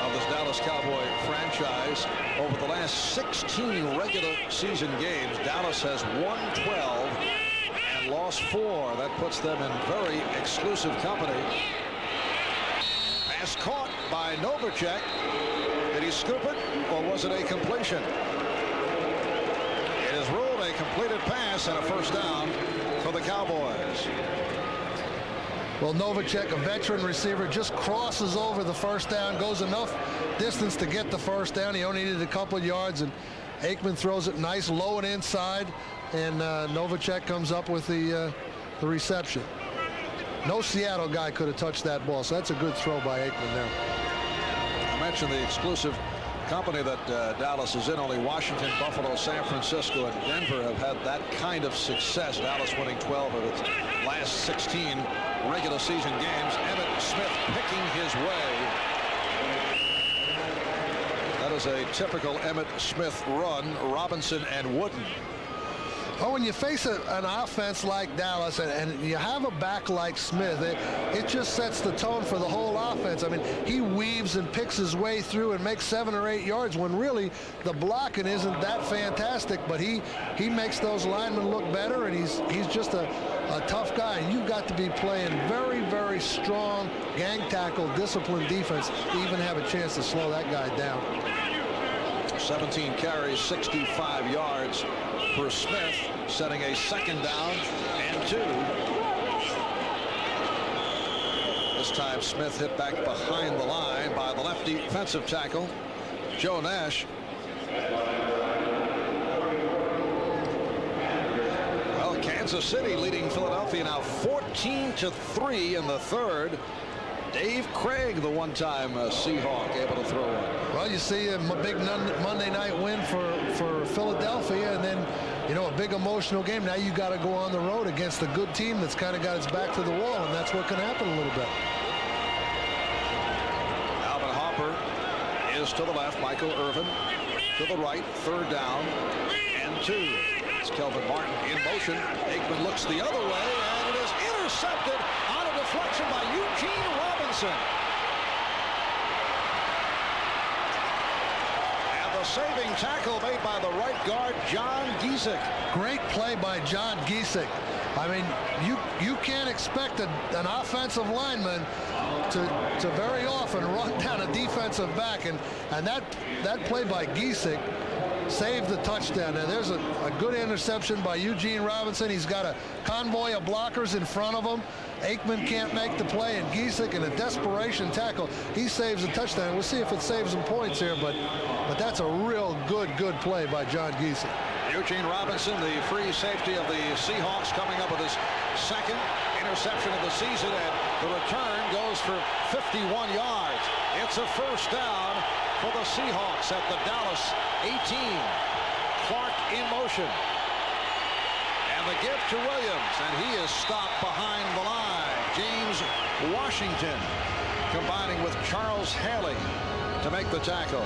of this Dallas Cowboy franchise. Over the last 16 regular season games, Dallas has won 12 and lost 4. That puts them in very exclusive company. Pass caught by Novacek. Did he scoop it, or was it a completion? It is ruled a completed pass and a first down for the Cowboys. Well, Novacek, a veteran receiver, just crosses over the first down, goes enough distance to get the first down. He only needed a couple yards, and Aikman throws it nice, low and inside, and Novacek comes up with the reception. No Seattle guy could have touched that ball, so that's a good throw by Aikman there. I mentioned the exclusive company that Dallas is in. Only Washington, Buffalo, San Francisco, and Denver have had that kind of success. Dallas winning 12 of its last 16 regular season games. Emmitt Smith picking his way. That is a typical Emmitt Smith run. Robinson and Wooden. Well, when you face an offense like Dallas and you have a back like Smith, it just sets the tone for the whole offense. I mean, he weaves and picks his way through and makes 7 or 8 yards when really the blocking isn't that fantastic, but he makes those linemen look better, and he's just a tough guy. And you've got to be playing very, very strong gang tackle, disciplined defense to even have a chance to slow that guy down. 17 carries, 65 yards for Smith, setting a second down and 2. This time Smith hit back behind the line by the left defensive tackle, Joe Nash. Well, Kansas City leading Philadelphia now 14-3 in the third. Dave Craig, the one-time Seahawk, able to throw one. Well, you see a big Monday night win for Philadelphia, and then, you know, a big emotional game. Now you got to go on the road against a good team that's kind of got its back to the wall, and that's what can happen a little bit. Alvin Harper is to the left. Michael Irvin to the right. Third down and 2. It's Kelvin Martin in motion. Aikman looks the other way, and it is intercepted on a deflection by Eugene Robinson. And the saving tackle made by the right guard, John Giesick. Great play by John Giesick. I mean, you can't expect an offensive lineman to very often run down a defensive back, and that play by Giesick saved the touchdown. Now there's a good interception by Eugene Robinson. He's got a convoy of blockers in front of him. Aikman can't make the play, and Giesick in a desperation tackle, he saves a touchdown. We'll see if it saves him points here, but that's a real good play by John Giesick. Eugene Robinson, the free safety of the Seahawks, coming up with his second interception of the season, and The return goes for 51 yards. It's a first down for the Seahawks at the Dallas 18. Clark in motion. And the give to Williams, and he is stopped behind the line. James Washington combining with Charles Haley to make the tackle.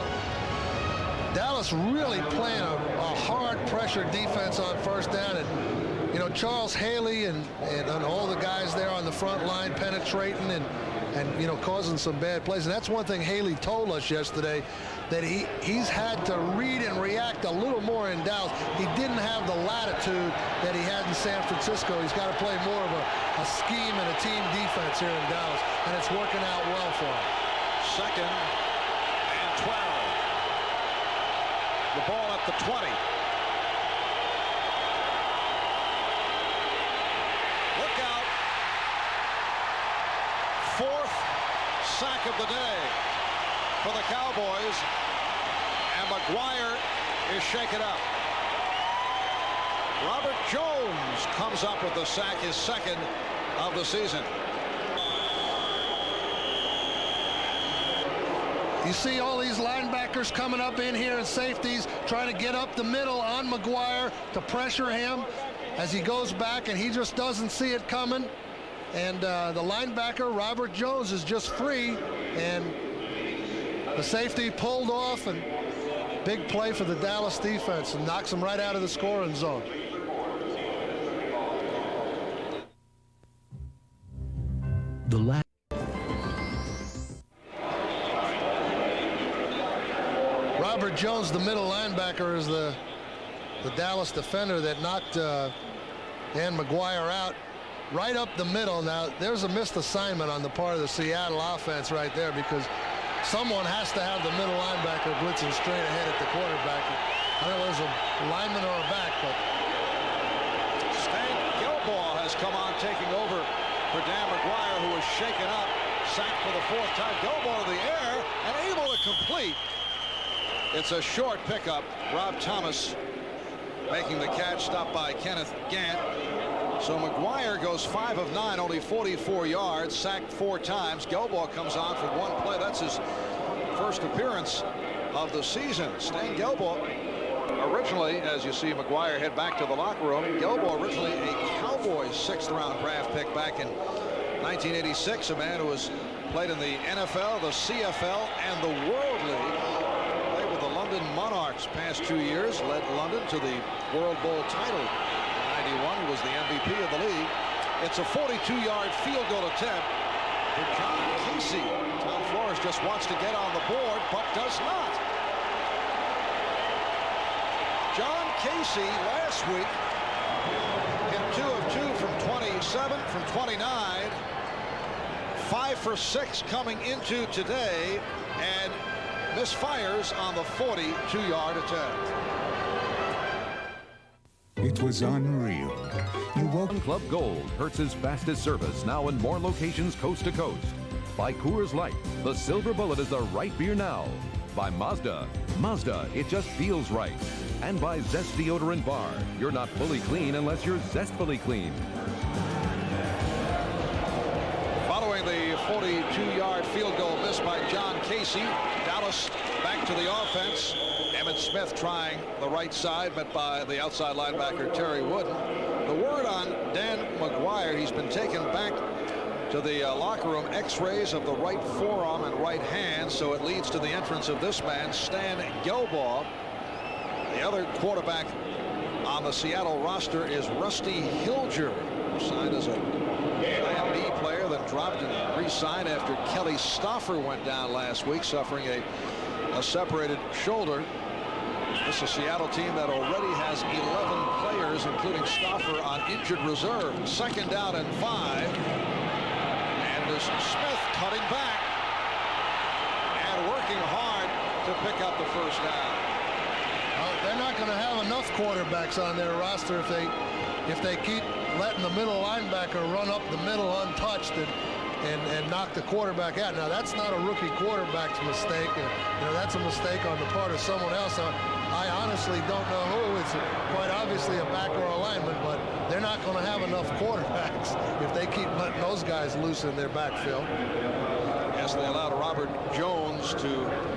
Dallas really playing a hard pressure defense on first down, and you know, Charles Haley and all the guys there on the front line penetrating and you know, causing some bad plays. And that's one thing Haley told us yesterday, that he's had to read and react a little more in Dallas. He didn't have the latitude that he had in San Francisco. He's got to play more of a scheme and a team defense here in Dallas, and it's working out well for him. 2nd and 12. The ball at the 20. Look out. 4th sack of the day for the Cowboys, and McGuire is shaken up. Robert Jones comes up with the sack, his 2nd of the season. You see all these linebackers coming up in here and safeties trying to get up the middle on McGuire to pressure him as he goes back, and he just doesn't see it coming. And the linebacker, Robert Jones, is just free, and the safety pulled off, and big play for the Dallas defense and knocks him right out of the scoring zone. Robert Jones, the middle linebacker, is the Dallas defender that knocked Dan McGuire out right up the middle. Now, there's a missed assignment on the part of the Seattle offense right there, because someone has to have the middle linebacker blitzing straight ahead at the quarterback. I don't know if it was a lineman or a back, but Stan Gilbaugh has come on, taking over for Dan McGuire, who was shaken up, sacked for the 4th time. Gilbaugh to the air and able to complete. It's a short pickup. Rob Thomas making the catch, stopped by Kenneth Gant. So McGuire goes 5 of 9, only 44 yards, sacked 4 times. Gilbaugh comes on for 1 play. That's his first appearance of the season. Stan Gilbaugh, originally, as you see McGuire head back to the locker room, Gilbaugh originally a Cowboys 6th round draft pick back in 1986, a man who has played in the NFL, the CFL, and the World League. Played with the London Monarchs past 2 years, led London to the World Bowl title. He was the MVP of the league. It's a 42-yard field goal attempt for John Casey. Tom Flores just wants to get on the board, but does not. John Casey last week hit 2 of 2 from 27, from 29, 5 for 6 coming into today, and misfires on the 42-yard attempt. It was unreal. You woke Club Gold, Hertz's fastest service, now in more locations coast to coast. By Coors Light, the Silver Bullet is the right beer now. By Mazda, it just feels right. And by Zest Deodorant Bar, you're not fully clean unless you're zestfully clean. Following the 42-yard field goal missed by John Casey, Dallas back to the offense. Emmitt Smith trying the right side, met by the outside linebacker Terry Wooden. The word on Dan McGuire, he's been taken back to the locker room, x-rays of the right forearm and right hand, so it leads to the entrance of this man, Stan Gilbaugh. The other quarterback on the Seattle roster is Rusty Hilger, who signed as a Plan B player, then dropped and re-signed after Kelly Stauffer went down last week, suffering a separated shoulder. This is a Seattle team that already has 11 players, including Stauffer, on injured reserve. 2nd down and 5. And there's Smith cutting back and working hard to pick up the first down. They're not going to have enough quarterbacks on their roster if they keep letting the middle linebacker run up the middle untouched. And and knock the quarterback out. Now, that's not a rookie quarterback's mistake. That's a mistake on the part of someone else. I honestly don't know who. It's quite obviously a back or a lineman, but they're not going to have enough quarterbacks if they keep letting those guys loose in their backfield. Yes, they allowed Robert Jones to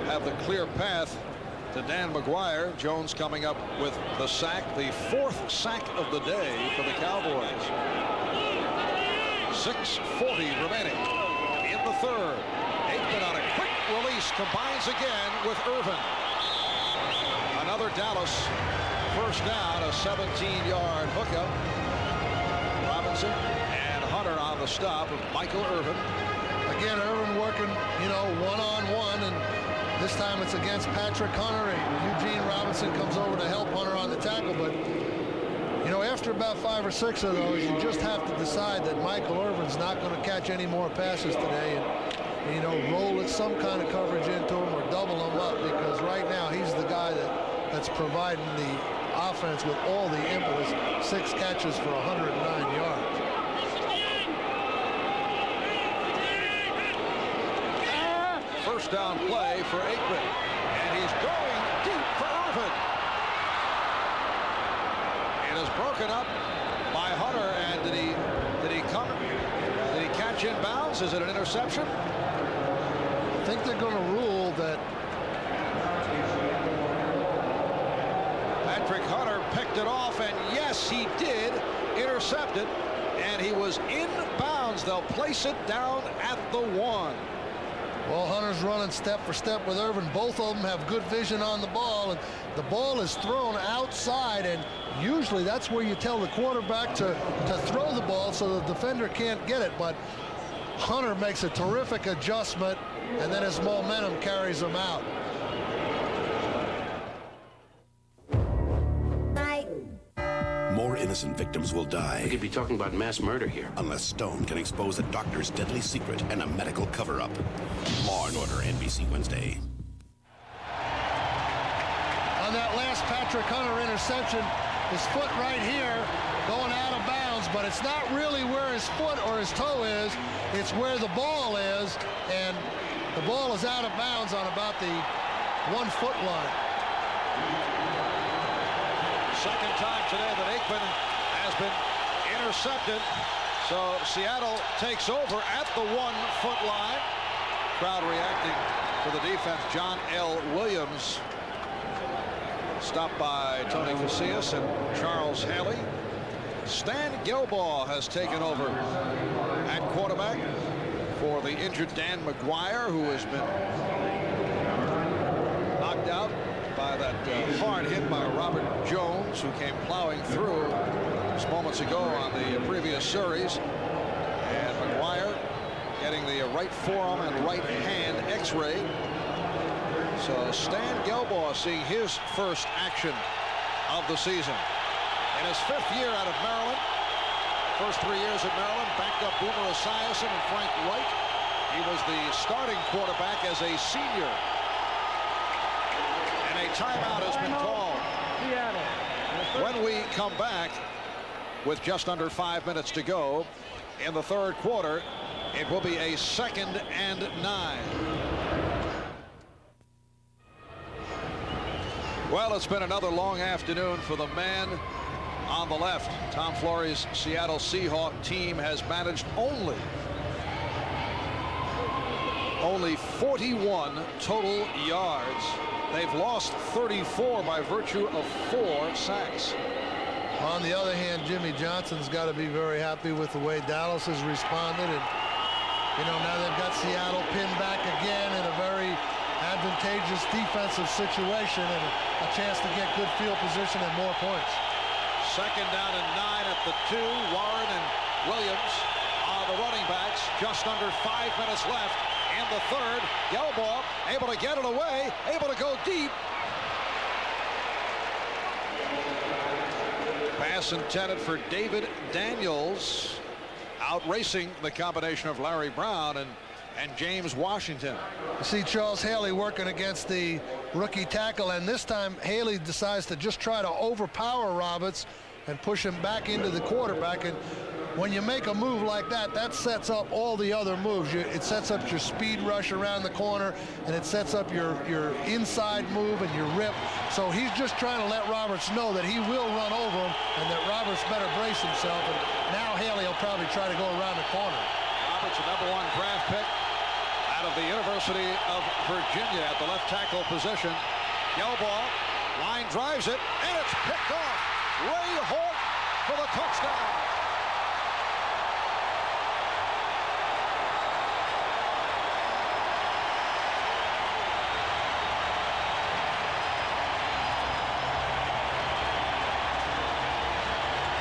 have the clear path to Dan McGuire. Jones coming up with the sack, the 4th sack of the day for the Cowboys. 6:40 remaining in the 3rd. Aikman on a quick release combines again with Irvin. Another Dallas first down, a 17-yard hookup. Robinson and Hunter on the stop of Michael Irvin. Again, Irvin working, one-on-one, and this time it's against Patrick Hunter, and Eugene Robinson comes over to help Hunter on the tackle. But, after about 5 or 6 of those, you just have to decide that Michael Irvin's not going to catch any more passes today and roll it some kind of coverage into him or double him up, because right now he's the guy that's providing the offense with all the impetus. 6 catches for 109 yards. First down play for Aikman, and he's going deep for Irvin. It is broken up by Hunter, and did he catch in bounds? Is it an interception? I think they're going to rule that Patrick Hunter picked it off, and yes, he did intercept it, and he was in bounds. They'll place it down at the 1. Well, Hunter's running step for step with Irvin. Both of them have good vision on the ball, and the ball is thrown outside, and usually that's where you tell the quarterback to throw the ball so the defender can't get it. But Hunter makes a terrific adjustment, and then his momentum carries him out. More innocent victims will die. We could be talking about mass murder here. Unless Stone can expose a doctor's deadly secret and a medical cover-up. Law & Order, NBC Wednesday. On that last Patrick Hunter interception, his foot right here going out of bounds, but it's not really where his foot or his toe is. It's where the ball is, and the ball is out of bounds on about the 1-foot line. Second time today that Aikman has been intercepted. So Seattle takes over at the 1-foot line. Crowd reacting to the defense. John L. Williams stopped by Tony Casillas and Charles Haley. Stan Gilbaugh has taken over at quarterback for the injured Dan McGuire, who has been knocked out by that hard hit by Robert Jones, who came plowing through just moments ago on the previous series. And McGuire getting the right forearm and right hand x-ray. So Stan Gilbaugh seeing his first action of the season. In his 5th year out of Maryland, first 3 years at Maryland, backed up Boomer Esiason and Frank Wright. He was the starting quarterback as a senior. And a timeout has been called. When we come back with just under 5 minutes to go in the 3rd quarter, it will be a 2nd and 9. Well, it's been another long afternoon for the man on the left. Tom Flores' Seattle Seahawks team has managed only 41 total yards. They've lost 34 by virtue of 4 sacks. On the other hand, Jimmy Johnson's got to be very happy with the way Dallas has responded. And, now they've got Seattle pinned back again in a very advantageous defensive situation and a chance to get good field position and more points. 2nd down and 9 at the 2. Warren and Williams are the running backs. Just under 5 minutes left in the 3rd. Gilbaugh able to get it away, able to go deep. Pass intended for David Daniels, out racing the combination of Larry Brown and James Washington. You see Charles Haley working against the rookie tackle, and this time Haley decides to just try to overpower Roberts and push him back into the quarterback. And when you make a move like that, that sets up all the other moves. It sets up your speed rush around the corner, and it sets up your inside move and your rip. So he's just trying to let Roberts know that he will run over him and that Roberts better brace himself. And now Haley will probably try to go around the corner. Roberts, a #1 draft pick out of the University of Virginia at the left tackle position. Gelbaugh, line drives it, and it's picked off. Ray Hort for the touchdown.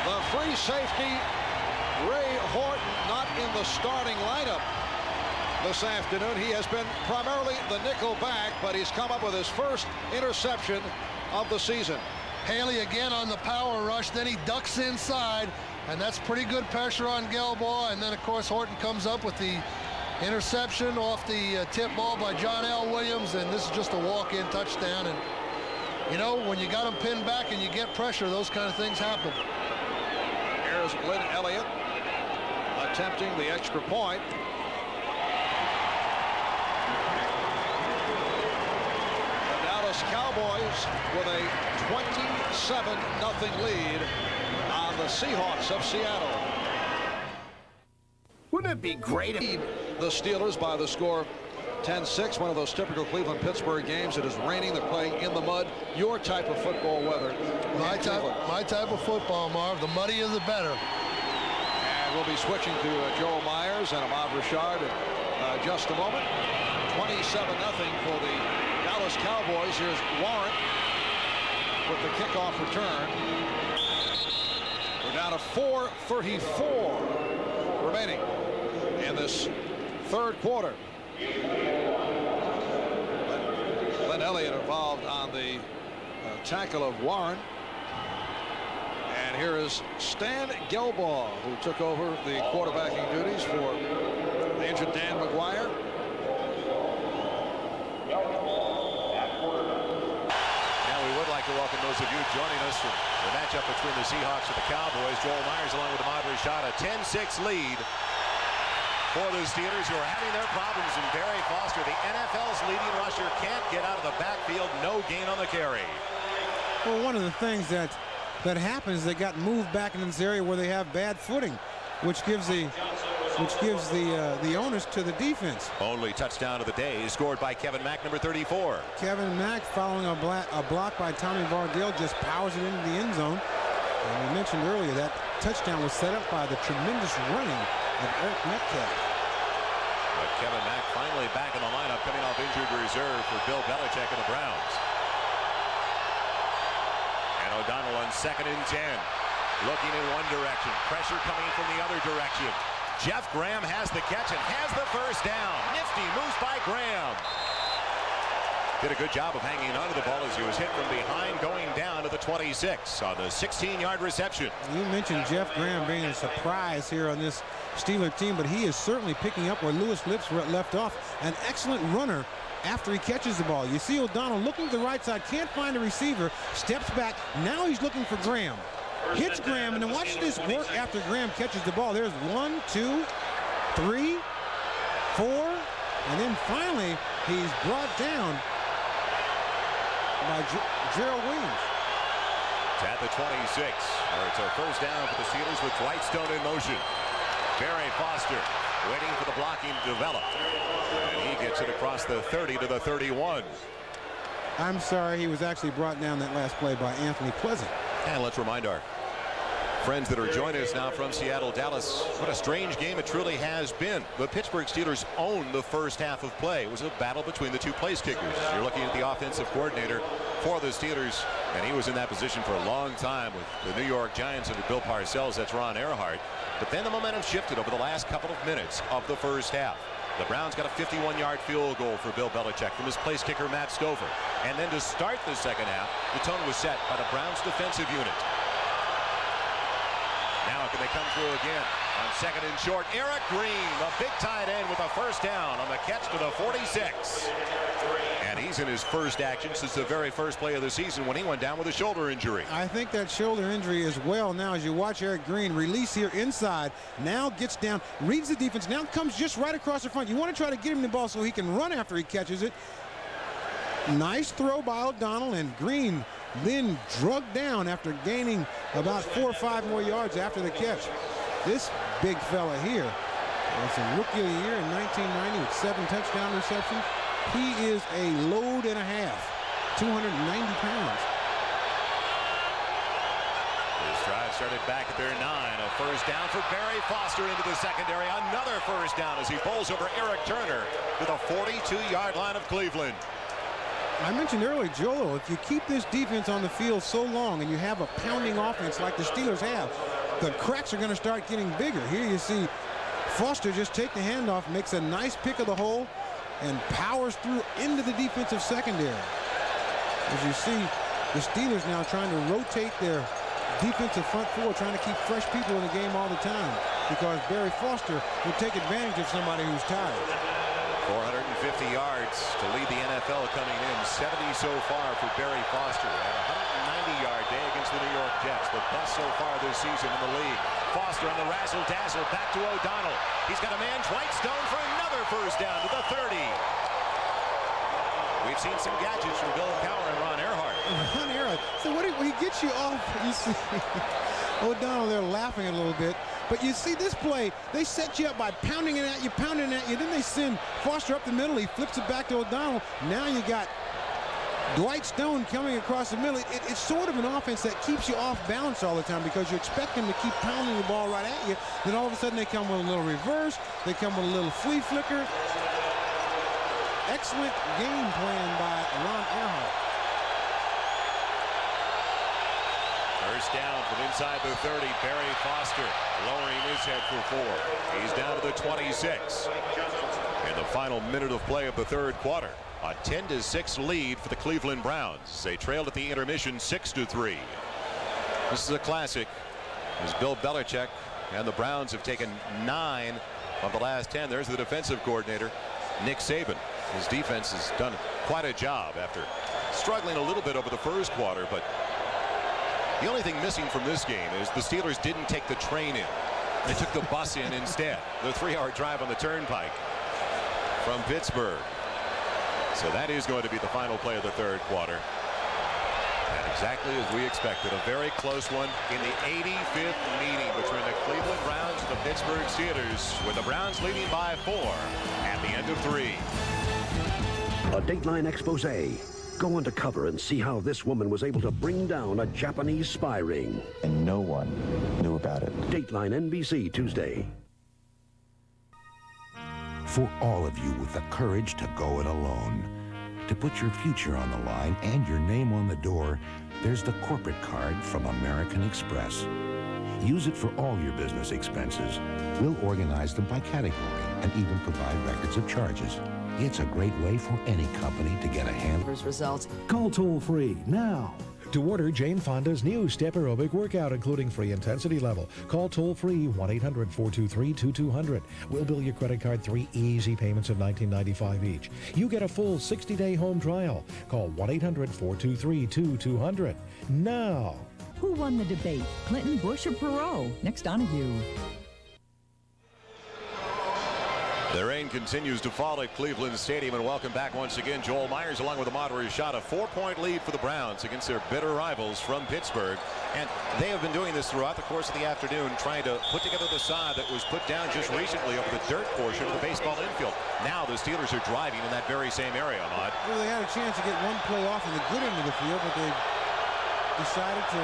The free safety, Ray Hort, not in the starting lineup this afternoon. He has been primarily the nickel back, but he's come up with his first interception of the season. Haley again on the power rush, then he ducks inside, and that's pretty good pressure on Gelbaugh. And then, of course, Horton comes up with the interception off the tip ball by John L. Williams, and this is just a walk-in touchdown. And, you know, when you got them pinned back and you get pressure, those kind of things happen. Here's Lynn Elliott attempting the extra point. The Dallas Cowboys with a 27-0 lead on the Seahawks of Seattle. Wouldn't it be great if the Steelers by the score 10-6, one of those typical Cleveland-Pittsburgh games. It is raining, they're playing in the mud. Your type of football weather. My type of football, Marv. The muddier the better. And we'll be switching to Joel Myers and Ahmad Rashad in just a moment. 27-0 for the Dallas Cowboys. Here's Warren with the kickoff return. We're down to 4:34 remaining in this third quarter. Lynn Elliott involved on the tackle of Warren. And here is Stan Gelbaugh, who took over the quarterbacking duties for the injured Dan McGuire. Now we would like to welcome those of you joining us from the matchup between the Seahawks and the Cowboys. Joel Myers along with Ahmad Rashad, a 10-6 lead for the Steelers, who are having their problems. And Barry Foster, the NFL's leading rusher, can't get out of the backfield. No gain on the carry. Well, one of the things that happens, they got moved back in this area where they have bad footing, which gives the onus to the defense. Only touchdown of the day scored by Kevin Mack, number 34. Kevin Mack, following a block by Tommy Vardale, just powers it into the end zone. And we mentioned earlier that touchdown was set up by the tremendous running of Eric Metcalf. But Kevin Mack finally back in the lineup, coming off injured reserve for Bill Belichick and the Browns. And O'Donnell on 2nd and 10. Looking in one direction. Pressure coming from the other direction. Jeff Graham has the catch and has the first down. Nifty moves by Graham. Did a good job of hanging onto the ball as he was hit from behind, going down to the 26 on the 16-yard reception. You mentioned Jeff Graham being a surprise here on this Steeler team, but he is certainly picking up where Lewis Lips left off. An excellent runner after he catches the ball. You see O'Donnell looking to the right side, can't find a receiver, steps back. Now he's looking for Graham. Hits Graham, and then watch this work after Graham catches the ball. There's 1, 2, 3, 4, and then finally he's brought down by Gerald Williams. It's at the 26, where it's a first down for the Steelers with Dwight Stone in motion. Barry Foster waiting for the blocking to develop. And he gets it across the 30 to the 31. I'm sorry, he was actually brought down that last play by Anthony Pleasant. And let's remind our friends that are joining us now from Seattle, Dallas, what a strange game it truly has been. The Pittsburgh Steelers owned the first half of play. It was a battle between the two place kickers. You're looking at the offensive coordinator for the Steelers, and he was in that position for a long time with the New York Giants under Bill Parcells. That's Ron Earhart. But then the momentum shifted over the last couple of minutes of the first half. The Browns got a 51-yard field goal for Bill Belichick from his place kicker, Matt Stover. And then to start the second half, the tone was set by the Browns defensive unit. Now can they come through again? On second and short, Eric Green, the big tight end, with a first down on the catch to the 46. And he's in his first action since the very first play of the season when he went down with a shoulder injury. I think that shoulder injury as well now as you watch Eric Green release here inside. Now gets down, reads the defense, now comes just right across the front. You want to try to get him the ball so he can run after he catches it. Nice throw by O'Donnell, and Green then drugged down after gaining about 4 or 5 more yards after the catch. This big fella here was a rookie of the year in 1990 with 7 touchdown receptions. He is a load and a half, 290 pounds. This drive started back at their 9. A first down for Barry Foster into the secondary. Another first down as he bowls over Eric Turner to the 42-yard line of Cleveland. I mentioned earlier, Joel, if you keep this defense on the field so long and you have a pounding offense like the Steelers have, the cracks are going to start getting bigger. Here you see Foster just take the handoff, makes a nice pick of the hole, and powers through into the defensive secondary. As you see, the Steelers now trying to rotate their defensive front four, trying to keep fresh people in the game all the time, because Barry Foster will take advantage of somebody who's tired. 450 yards to lead the NFL coming in. 70 so far for Barry Foster. And a 190-yard day against the New York Jets. The best so far this season in the league. Foster on the razzle-dazzle. Back to O'Donnell. He's got a man, Dwight Stone, for another first down to the 30. We've seen some gadgets from Bill Cowher and Ron Earhart. Ron Earhart. So when he gets you off, you see O'Donnell there laughing a little bit. But you see this play, they set you up by pounding it at you, then they send Foster up the middle. He flips it back to O'Donnell. Now you got Dwight Stone coming across the middle. It's sort of an offense that keeps you off balance all the time because you expect them to keep pounding the ball right at you. Then all of a sudden they come with a little reverse. They come with a little flea flicker. Excellent game plan by Ron Earhart. First down from inside the 30. Barry Foster lowering his head for 4. He's down to the 26. In the final minute of play of the third quarter, a 10-6 lead for the Cleveland Browns. They trailed at the intermission 6-3. This is a classic, as Bill Belichick and the Browns have taken 9 of the last 10. There's the defensive coordinator, Nick Saban. His defense has done quite a job after struggling a little bit over the first quarter, but the only thing missing from this game is the Steelers didn't take the train in. They took the bus in instead. The 3-hour drive on the turnpike from Pittsburgh. So that is going to be the final play of the third quarter. And exactly as we expected, a very close one in the 85th meeting between the Cleveland Browns and the Pittsburgh Steelers, with the Browns leading by 4 at the end of 3. A Dateline expose. Go undercover and see how this woman was able to bring down a Japanese spy ring. And no one knew about it. Dateline NBC Tuesday. For all of you with the courage to go it alone, to put your future on the line and your name on the door, there's the corporate card from American Express. Use it for all your business expenses. We'll organize them by category and even provide records of charges. It's a great way for any company to get a handle. Results. Call toll-free now to order Jane Fonda's new Step Aerobic workout, including free intensity level. Call toll-free 1-800-423-2200. We'll bill your credit card 3 easy payments of $19.95 each. You get a full 60-day home trial. Call 1-800-423-2200 now. Who won the debate, Clinton, Bush, or Perot? Next, Donahue. The rain continues to fall at Cleveland Stadium, and welcome back once again Joel Myers along with a moderate shot. A 4-point lead for the Browns against their bitter rivals from Pittsburgh, and they have been doing this throughout the course of the afternoon, trying to put together the side that was put down just recently over the dirt portion of the baseball infield. Now the Steelers are driving in that very same area, Ahmad. Well, they had a chance to get one play off in the good end of the field, but they decided to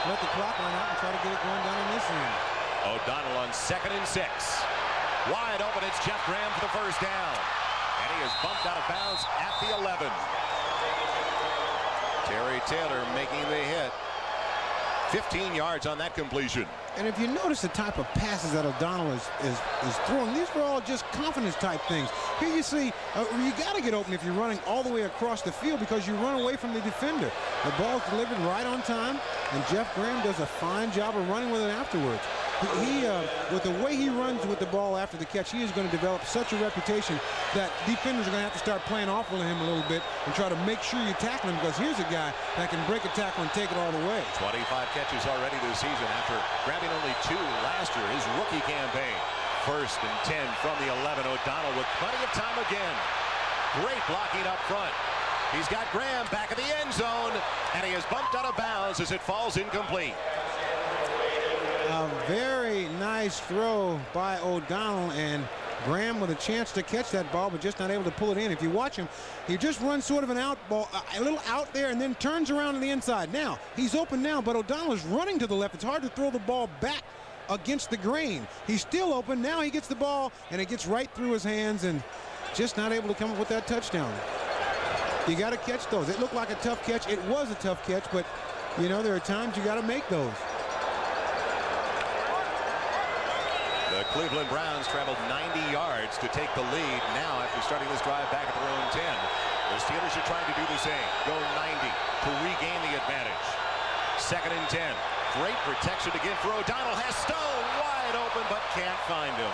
let the clock run out and try to get it going down in this end. O'Donnell on 2nd and 6. Wide open, it's Jeff Graham for the first down. And he is bumped out of bounds at the 11. Terry Taylor making the hit. 15 yards on that completion. And if you notice the type of passes that O'Donnell is throwing, these were all just confidence type things. Here you see, you got to get open if you're running all the way across the field because you run away from the defender. The ball's delivered right on time, and Jeff Graham does a fine job of running with it afterwards. with the way he runs with the ball after the catch, he is going to develop such a reputation that defenders are going to have to start playing off of him a little bit and try to make sure you tackle him, because here's a guy that can break a tackle and take it all the way. 25 catches already this season after grabbing only 2 last year, his rookie campaign. 1st and 10 from the 11. O'Donnell with plenty of time again. Great blocking up front. He's got Graham back at the end zone, and he is bumped out of bounds as it falls incomplete. A very nice throw by O'Donnell, and Graham with a chance to catch that ball, but just not able to pull it in. If you watch him, he just runs sort of an out ball, a little out there, and then turns around to the inside. Now, he's open now, but O'Donnell is running to the left. It's hard to throw the ball back against the grain. He's still open. Now he gets the ball, and it gets right through his hands, and just not able to come up with that touchdown. You got to catch those. It looked like a tough catch. It was a tough catch, but, you know, there are times you got to make those. The Cleveland Browns traveled 90 yards to take the lead. Now, after starting this drive back at their own 10, the Steelers are trying to do the same. Go 90 to regain the advantage. 2nd and 10. Great protection again for O'Donnell. Has Stone wide open, but can't find him.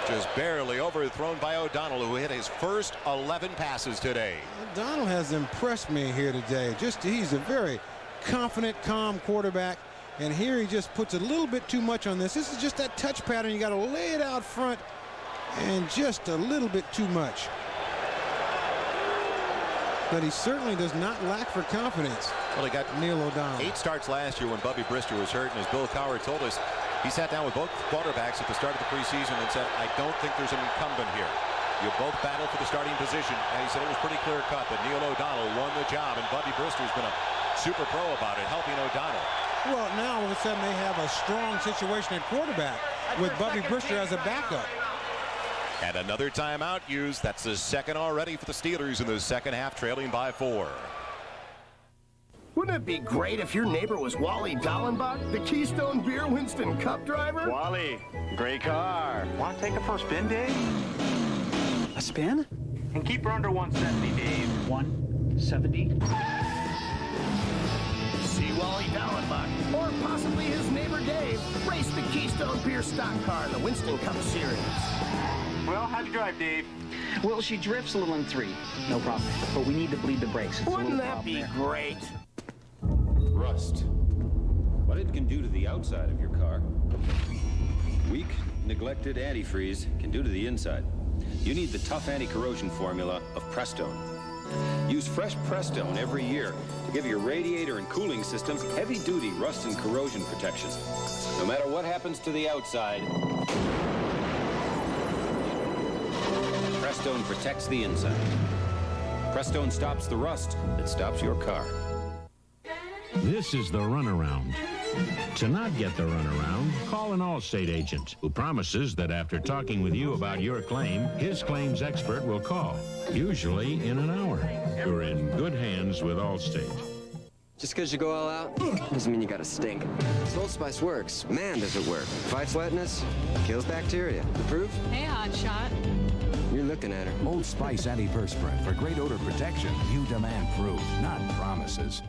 Just barely overthrown by O'Donnell, who hit his first 11 passes today. O'Donnell has impressed me here today. He's a very confident, calm quarterback, and here he just puts a little bit too much on this. This is just that touch pattern. You got to lay it out front, and just a little bit too much. But he certainly does not lack for confidence. Well, he got Neil O'Donnell 8 starts last year when Bubby Brister was hurt, and as Bill Cowher told us, he sat down with both quarterbacks at the start of the preseason and said, I don't think there's an incumbent here. You both battled for the starting position, and he said it was pretty clear cut that Neil O'Donnell won the job, and Bubby Brister's been a super pro about it, helping O'Donnell. Well, now all of a sudden they have a strong situation at quarterback with Bubby Brister as a backup. And another timeout used. That's the 2nd already for the Steelers in the second half, trailing by 4. Wouldn't it be great if your neighbor was Wally Dallenbach, the Keystone Beer Winston Cup driver? Wally, great car. Want to take it for a spin, Dave? A spin? And keep her under 170, Dave. 170? See Wally Dallenbach, or possibly his neighbor Dave, race the Keystone Beer stock car in the Winston Cup Series. Well, how'd you drive, Dave? Well, she drifts a little in 3. No problem. But we need to bleed the brakes. Wouldn't that be great? Rust. What it can do to the outside of your car, weak, neglected antifreeze can do to the inside. You need the tough anti-corrosion formula of Prestone. Use fresh Prestone every year to give your radiator and cooling systems heavy-duty rust and corrosion protection. No matter what happens to the outside, Prestone protects the inside. Prestone stops the rust that stops your car. This is the runaround. To not get the runaround, call an Allstate agent who promises that after talking with you about your claim, his claims expert will call, usually in an hour. You're in good hands with Allstate. Just because you go all out doesn't mean you gotta stink. Old Spice works. Man, does it work. Fights wetness, kills bacteria. The proof? Hey, hotshot. You're looking at her. Old Spice Antiperspirant for great odor protection. You demand proof, not promises.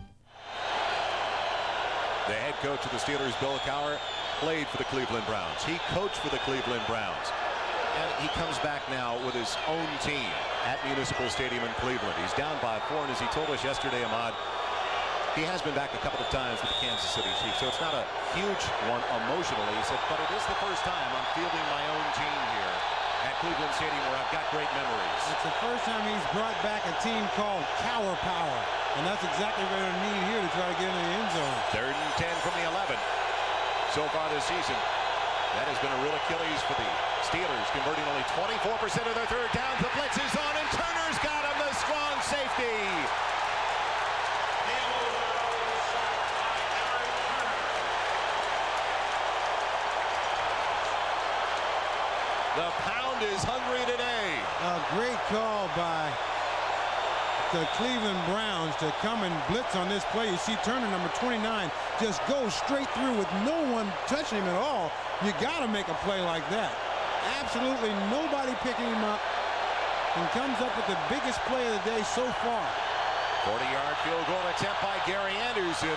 The head coach of the Steelers, Bill Cowher, played for the Cleveland Browns. He coached for the Cleveland Browns. And he comes back now with his own team at Municipal Stadium in Cleveland. He's down by 4, and as he told us yesterday, Ahmad, he has been back a couple of times with the Kansas City Chiefs, so it's not a huge one emotionally. He said, but it is the first time I'm fielding my own team here at Cleveland Stadium where I've got great memories. It's the first time he's brought back a team called Cowher Power. And that's exactly what they're need here to try to get in the end zone. 3rd and 10 from the 11. So far this season, that has been a real Achilles for the Steelers, converting only 24% of their third downs. The blitz is on, and Turner's got him, the strong safety. The Pound is hungry today. A great call by the Cleveland Browns to come and blitz on this play. You see Turner, number 29, just goes straight through with no one touching him at all. You got to make a play like that. Absolutely nobody picking him up, and comes up with the biggest play of the day so far 40-yard field goal attempt by Gary Anderson.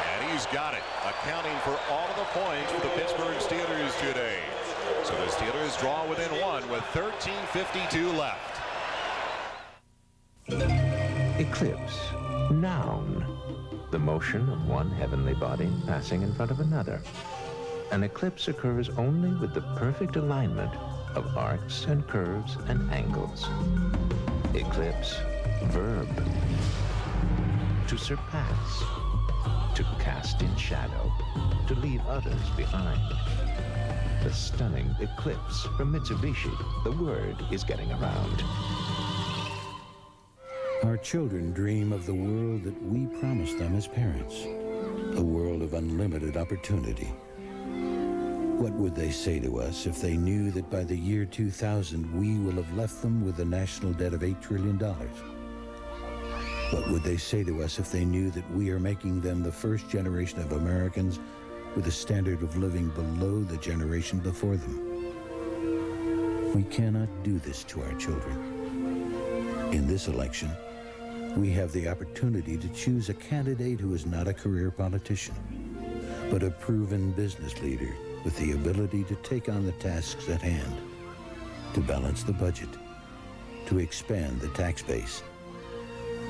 And he's got it, accounting for all of the points for the Pittsburgh Steelers today. So the Steelers draw within one with 13:52 left. Eclipse. Noun. The motion of one heavenly body passing in front of another. An eclipse occurs only with the perfect alignment of arcs and curves and angles. Eclipse. Verb. To surpass. To cast in shadow. To leave others behind. The stunning eclipse from Mitsubishi. The word is getting around. Our children dream of the world that we promised them as parents. A world of unlimited opportunity. What would they say to us if they knew that by the year 2000 we will have left them with a national debt of $8 trillion? What would they say to us if they knew that we are making them the first generation of Americans with a standard of living below the generation before them? We cannot do this to our children. In this election, we have the opportunity to choose a candidate who is not a career politician, but a proven business leader with the ability to take on the tasks at hand, to balance the budget, to expand the tax base,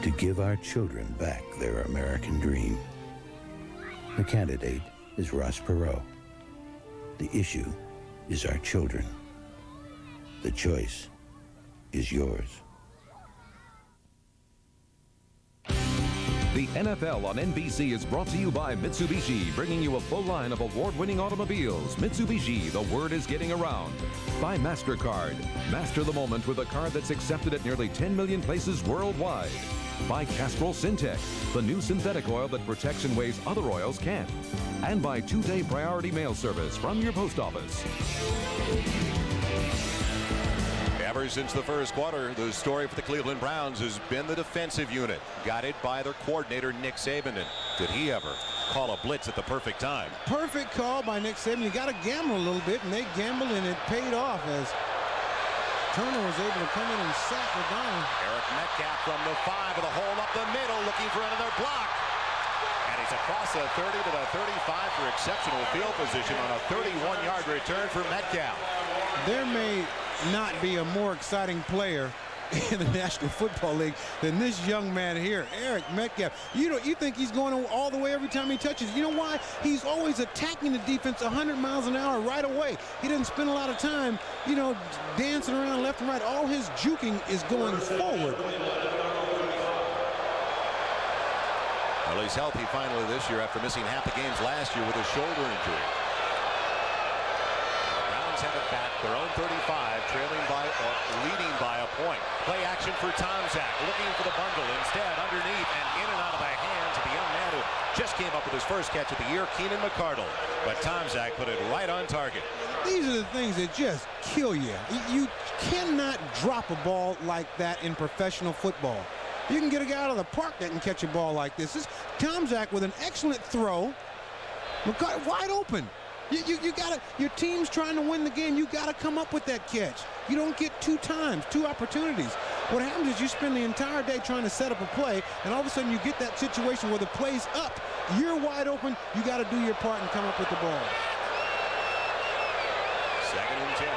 to give our children back their American dream. The candidate is Ross Perot. The issue is our children. The choice is yours. The NFL on NBC is brought to you by Mitsubishi, bringing you a full line of award-winning automobiles. Mitsubishi, the word is getting around. By MasterCard. Master the moment with a card that's accepted at nearly 10 million places worldwide. By Castrol Syntec, the new synthetic oil that protects in ways other oils can't. And by 2-day priority mail service from your post office. Ever since the first quarter, the story for the Cleveland Browns has been the defensive unit, guided by their coordinator, Nick Saban. And did he ever call a blitz at the perfect time? Perfect call by Nick Saban. You got to gamble a little bit, and they gambled, and it paid off as Turner was able to come in and sack O'Donnell. Eric Metcalf from the 5 of the hole up the middle, looking for another block. And he's across the 30 to the 35 for exceptional field position on a 31-yard return for Metcalf. There may not be a more exciting player in the National Football League than this young man here, Eric Metcalf. You think he's going all the way every time he touches. You know why? He's always attacking the defense 100 miles an hour right away. He doesn't spend a lot of time, dancing around left and right. All his juking is going forward. Well, he's healthy finally this year after missing half the games last year with a shoulder injury. Have it back, their own 35, leading by a point. Play action for Tomczak, looking for the bundle. Instead, underneath and in and out of the hands of the young man who just came up with his first catch of the year, Keenan McCardle. But Tomczak put it right on target. These are the things that just kill you. You cannot drop a ball like that in professional football. You can get a guy out of the park that can catch a ball like this. This Tomczak with an excellent throw. McCardle wide open. You gotta, your team's trying to win the game. You gotta come up with that catch. You don't get two opportunities. What happens is you spend the entire day trying to set up a play, and all of a sudden you get that situation where the play's up. You're wide open. You gotta do your part and come up with the ball. 2nd and 10.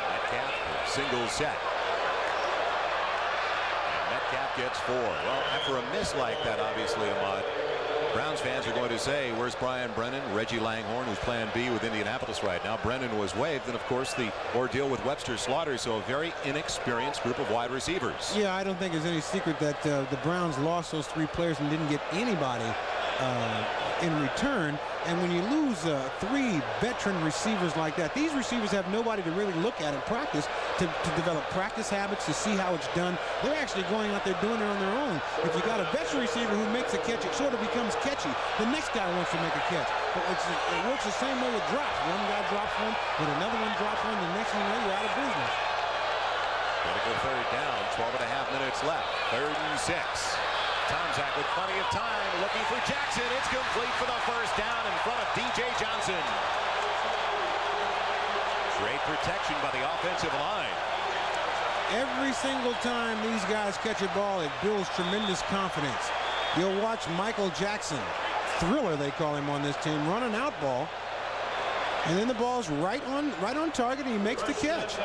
Metcalf, single set. And Metcalf gets 4. Well, after a miss like that, obviously, Ahmad, Browns fans are going to say, where's Brian Brennan? Reggie Langhorne, who's plan B with Indianapolis right now. Brennan was waived, and of course the ordeal with Webster Slaughter, so a very inexperienced group of wide receivers. Yeah, I don't think there's any secret that the Browns lost those 3 players and didn't get anybody in return. And when you lose 3 veteran receivers like that, these receivers have nobody to really look at in practice to develop practice habits, to see how it's done. They're actually going out there doing it on their own. If you got a veteran receiver who makes a catch, it sort of becomes catchy. The next guy wants to make a catch. But it works the same way with drops. One guy drops one, but another one drops one, the next one, you're out of business. Critical 3rd down, 12.5 minutes left. 3rd and 6. Tomczak with plenty of time, looking for Jackson. It's complete for the first down in front of DJ Johnson. Great protection by the offensive line. Every single time these guys catch a ball, it builds tremendous confidence. You'll watch Michael Jackson, Thriller they call him on this team, run an out ball, and then the ball's right on target, and he makes the catch.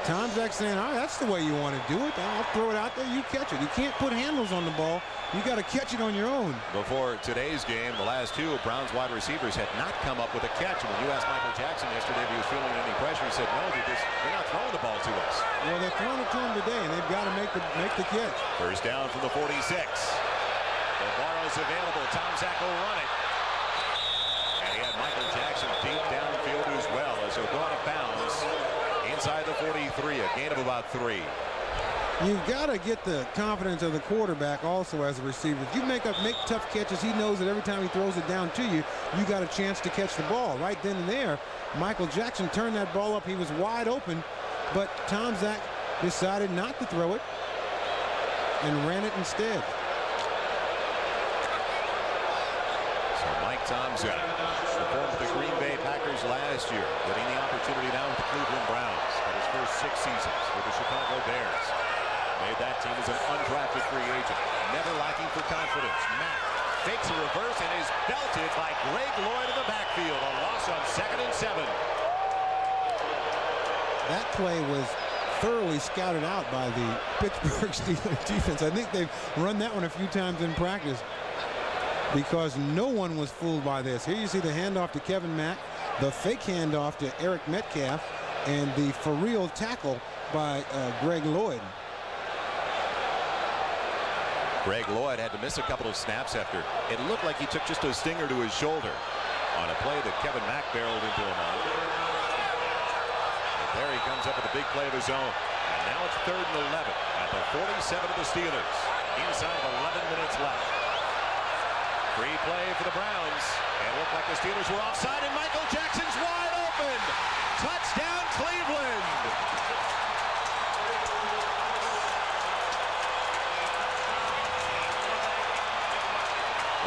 Tom Zach saying, all right, that's the way you want to do it. I'll throw it out there, you catch it. You can't put handles on the ball. You got to catch it on your own. Before today's game, the last two Browns wide receivers had not come up with a catch. And when you asked Michael Jackson yesterday if he was feeling any pressure, he said, no, they're not throwing the ball to us. Well, they're throwing it to him today, and they've got to make the catch. First down from the 46. Navarro's available. Tom Zach will run it. And he had Michael Jackson deep downfield as well as they're going to bounds inside the 43, a gain of about 3. You've got to get the confidence of the quarterback also as a receiver. If you make tough catches, he knows that every time he throws it down to you, you got a chance to catch the ball. Right then and there, Michael Jackson turned that ball up. He was wide open, but Tom Zach decided not to throw it and ran it instead. So Mike Tomczak performed with the Green Bay Packers last year, getting the opportunity now with the Cleveland Browns in his first 6 seasons with the Chicago Bears. Made that team as an undrafted free agent, never lacking for confidence. Mack fakes a reverse and is belted by Greg Lloyd in the backfield. A loss on 2nd and 7. That play was thoroughly scouted out by the Pittsburgh Steelers defense. I think they've run that one a few times in practice because no one was fooled by this. Here you see the handoff to Kevin Mack, the fake handoff to Eric Metcalf, and the for real tackle by Greg Lloyd. Greg Lloyd had to miss a couple of snaps after it looked like he took just a stinger to his shoulder on a play that Kevin Mack barreled into him on. But there he comes up with a big play of his own. And now it's 3rd and 11 at the 47 of the Steelers. Inside of 11 minutes left. Free play for the Browns. And it looked like the Steelers were offside, and Michael Jackson's wide open. Touchdown, Cleveland.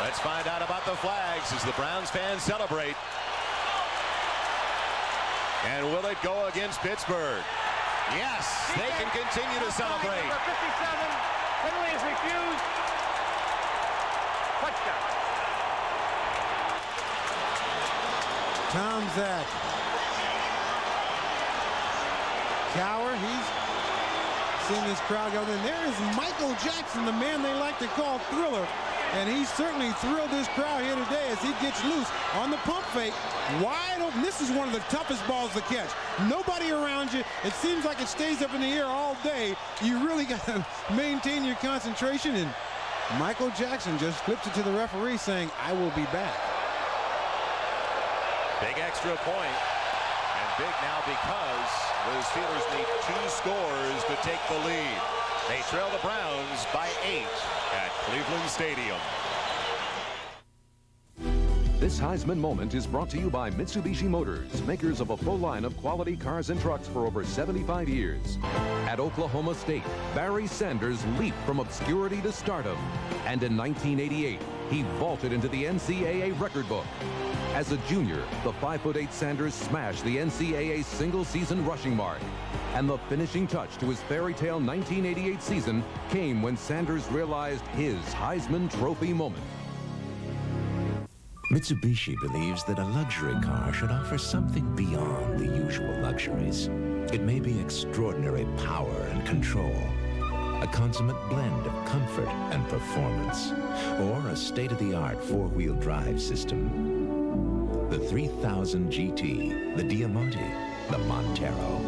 Let's find out about the flags as the Browns fans celebrate. And will it go against Pittsburgh? Yes, they can continue to celebrate. Number 57, penalty is refused. Touchdown. Tom Zach. Cower, he's seeing this crowd go. And there is Michael Jackson, the man they like to call Thriller. And he certainly thrilled this crowd here today as he gets loose on the pump fake. Wide open. This is one of the toughest balls to catch. Nobody around you. It seems like it stays up in the air all day. You really got to maintain your concentration. And Michael Jackson just flips it to the referee saying, I will be back. Big extra point. And big now because the Steelers need 2 scores to take the lead. They trail the Browns by 8 at Cleveland Stadium. This Heisman moment is brought to you by Mitsubishi Motors, makers of a full line of quality cars and trucks for over 75 years. At Oklahoma State, Barry Sanders leaped from obscurity to stardom. And in 1988, he vaulted into the NCAA record book. As a junior, the 5'8" Sanders smashed the NCAA single-season rushing mark. And the finishing touch to his fairy tale 1988 season came when Sanders realized his Heisman Trophy moment. Mitsubishi believes that a luxury car should offer something beyond the usual luxuries. It may be extraordinary power and control, a consummate blend of comfort and performance, or a state-of-the-art four-wheel drive system. The 3000 GT, the Diamante, the Montero.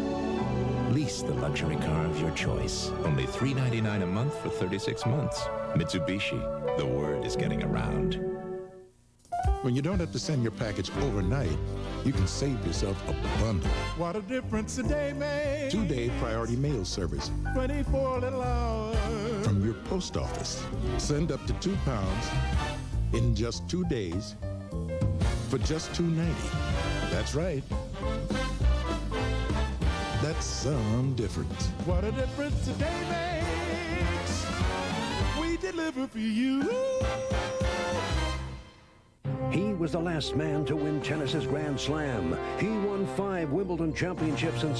Lease the luxury car of your choice. Only $399 a month for 36 months. Mitsubishi, the word is getting around. When you don't have to send your package overnight, you can save yourself a bundle. What a difference a day makes. 2-day priority mail service. 24 little hours. From your post office. Send up to 2 pounds in just 2 days for just $2.90. That's right. That's some difference. What a difference a day makes. We deliver for you. He was the last man to win tennis's Grand Slam. He won 5 Wimbledon championships and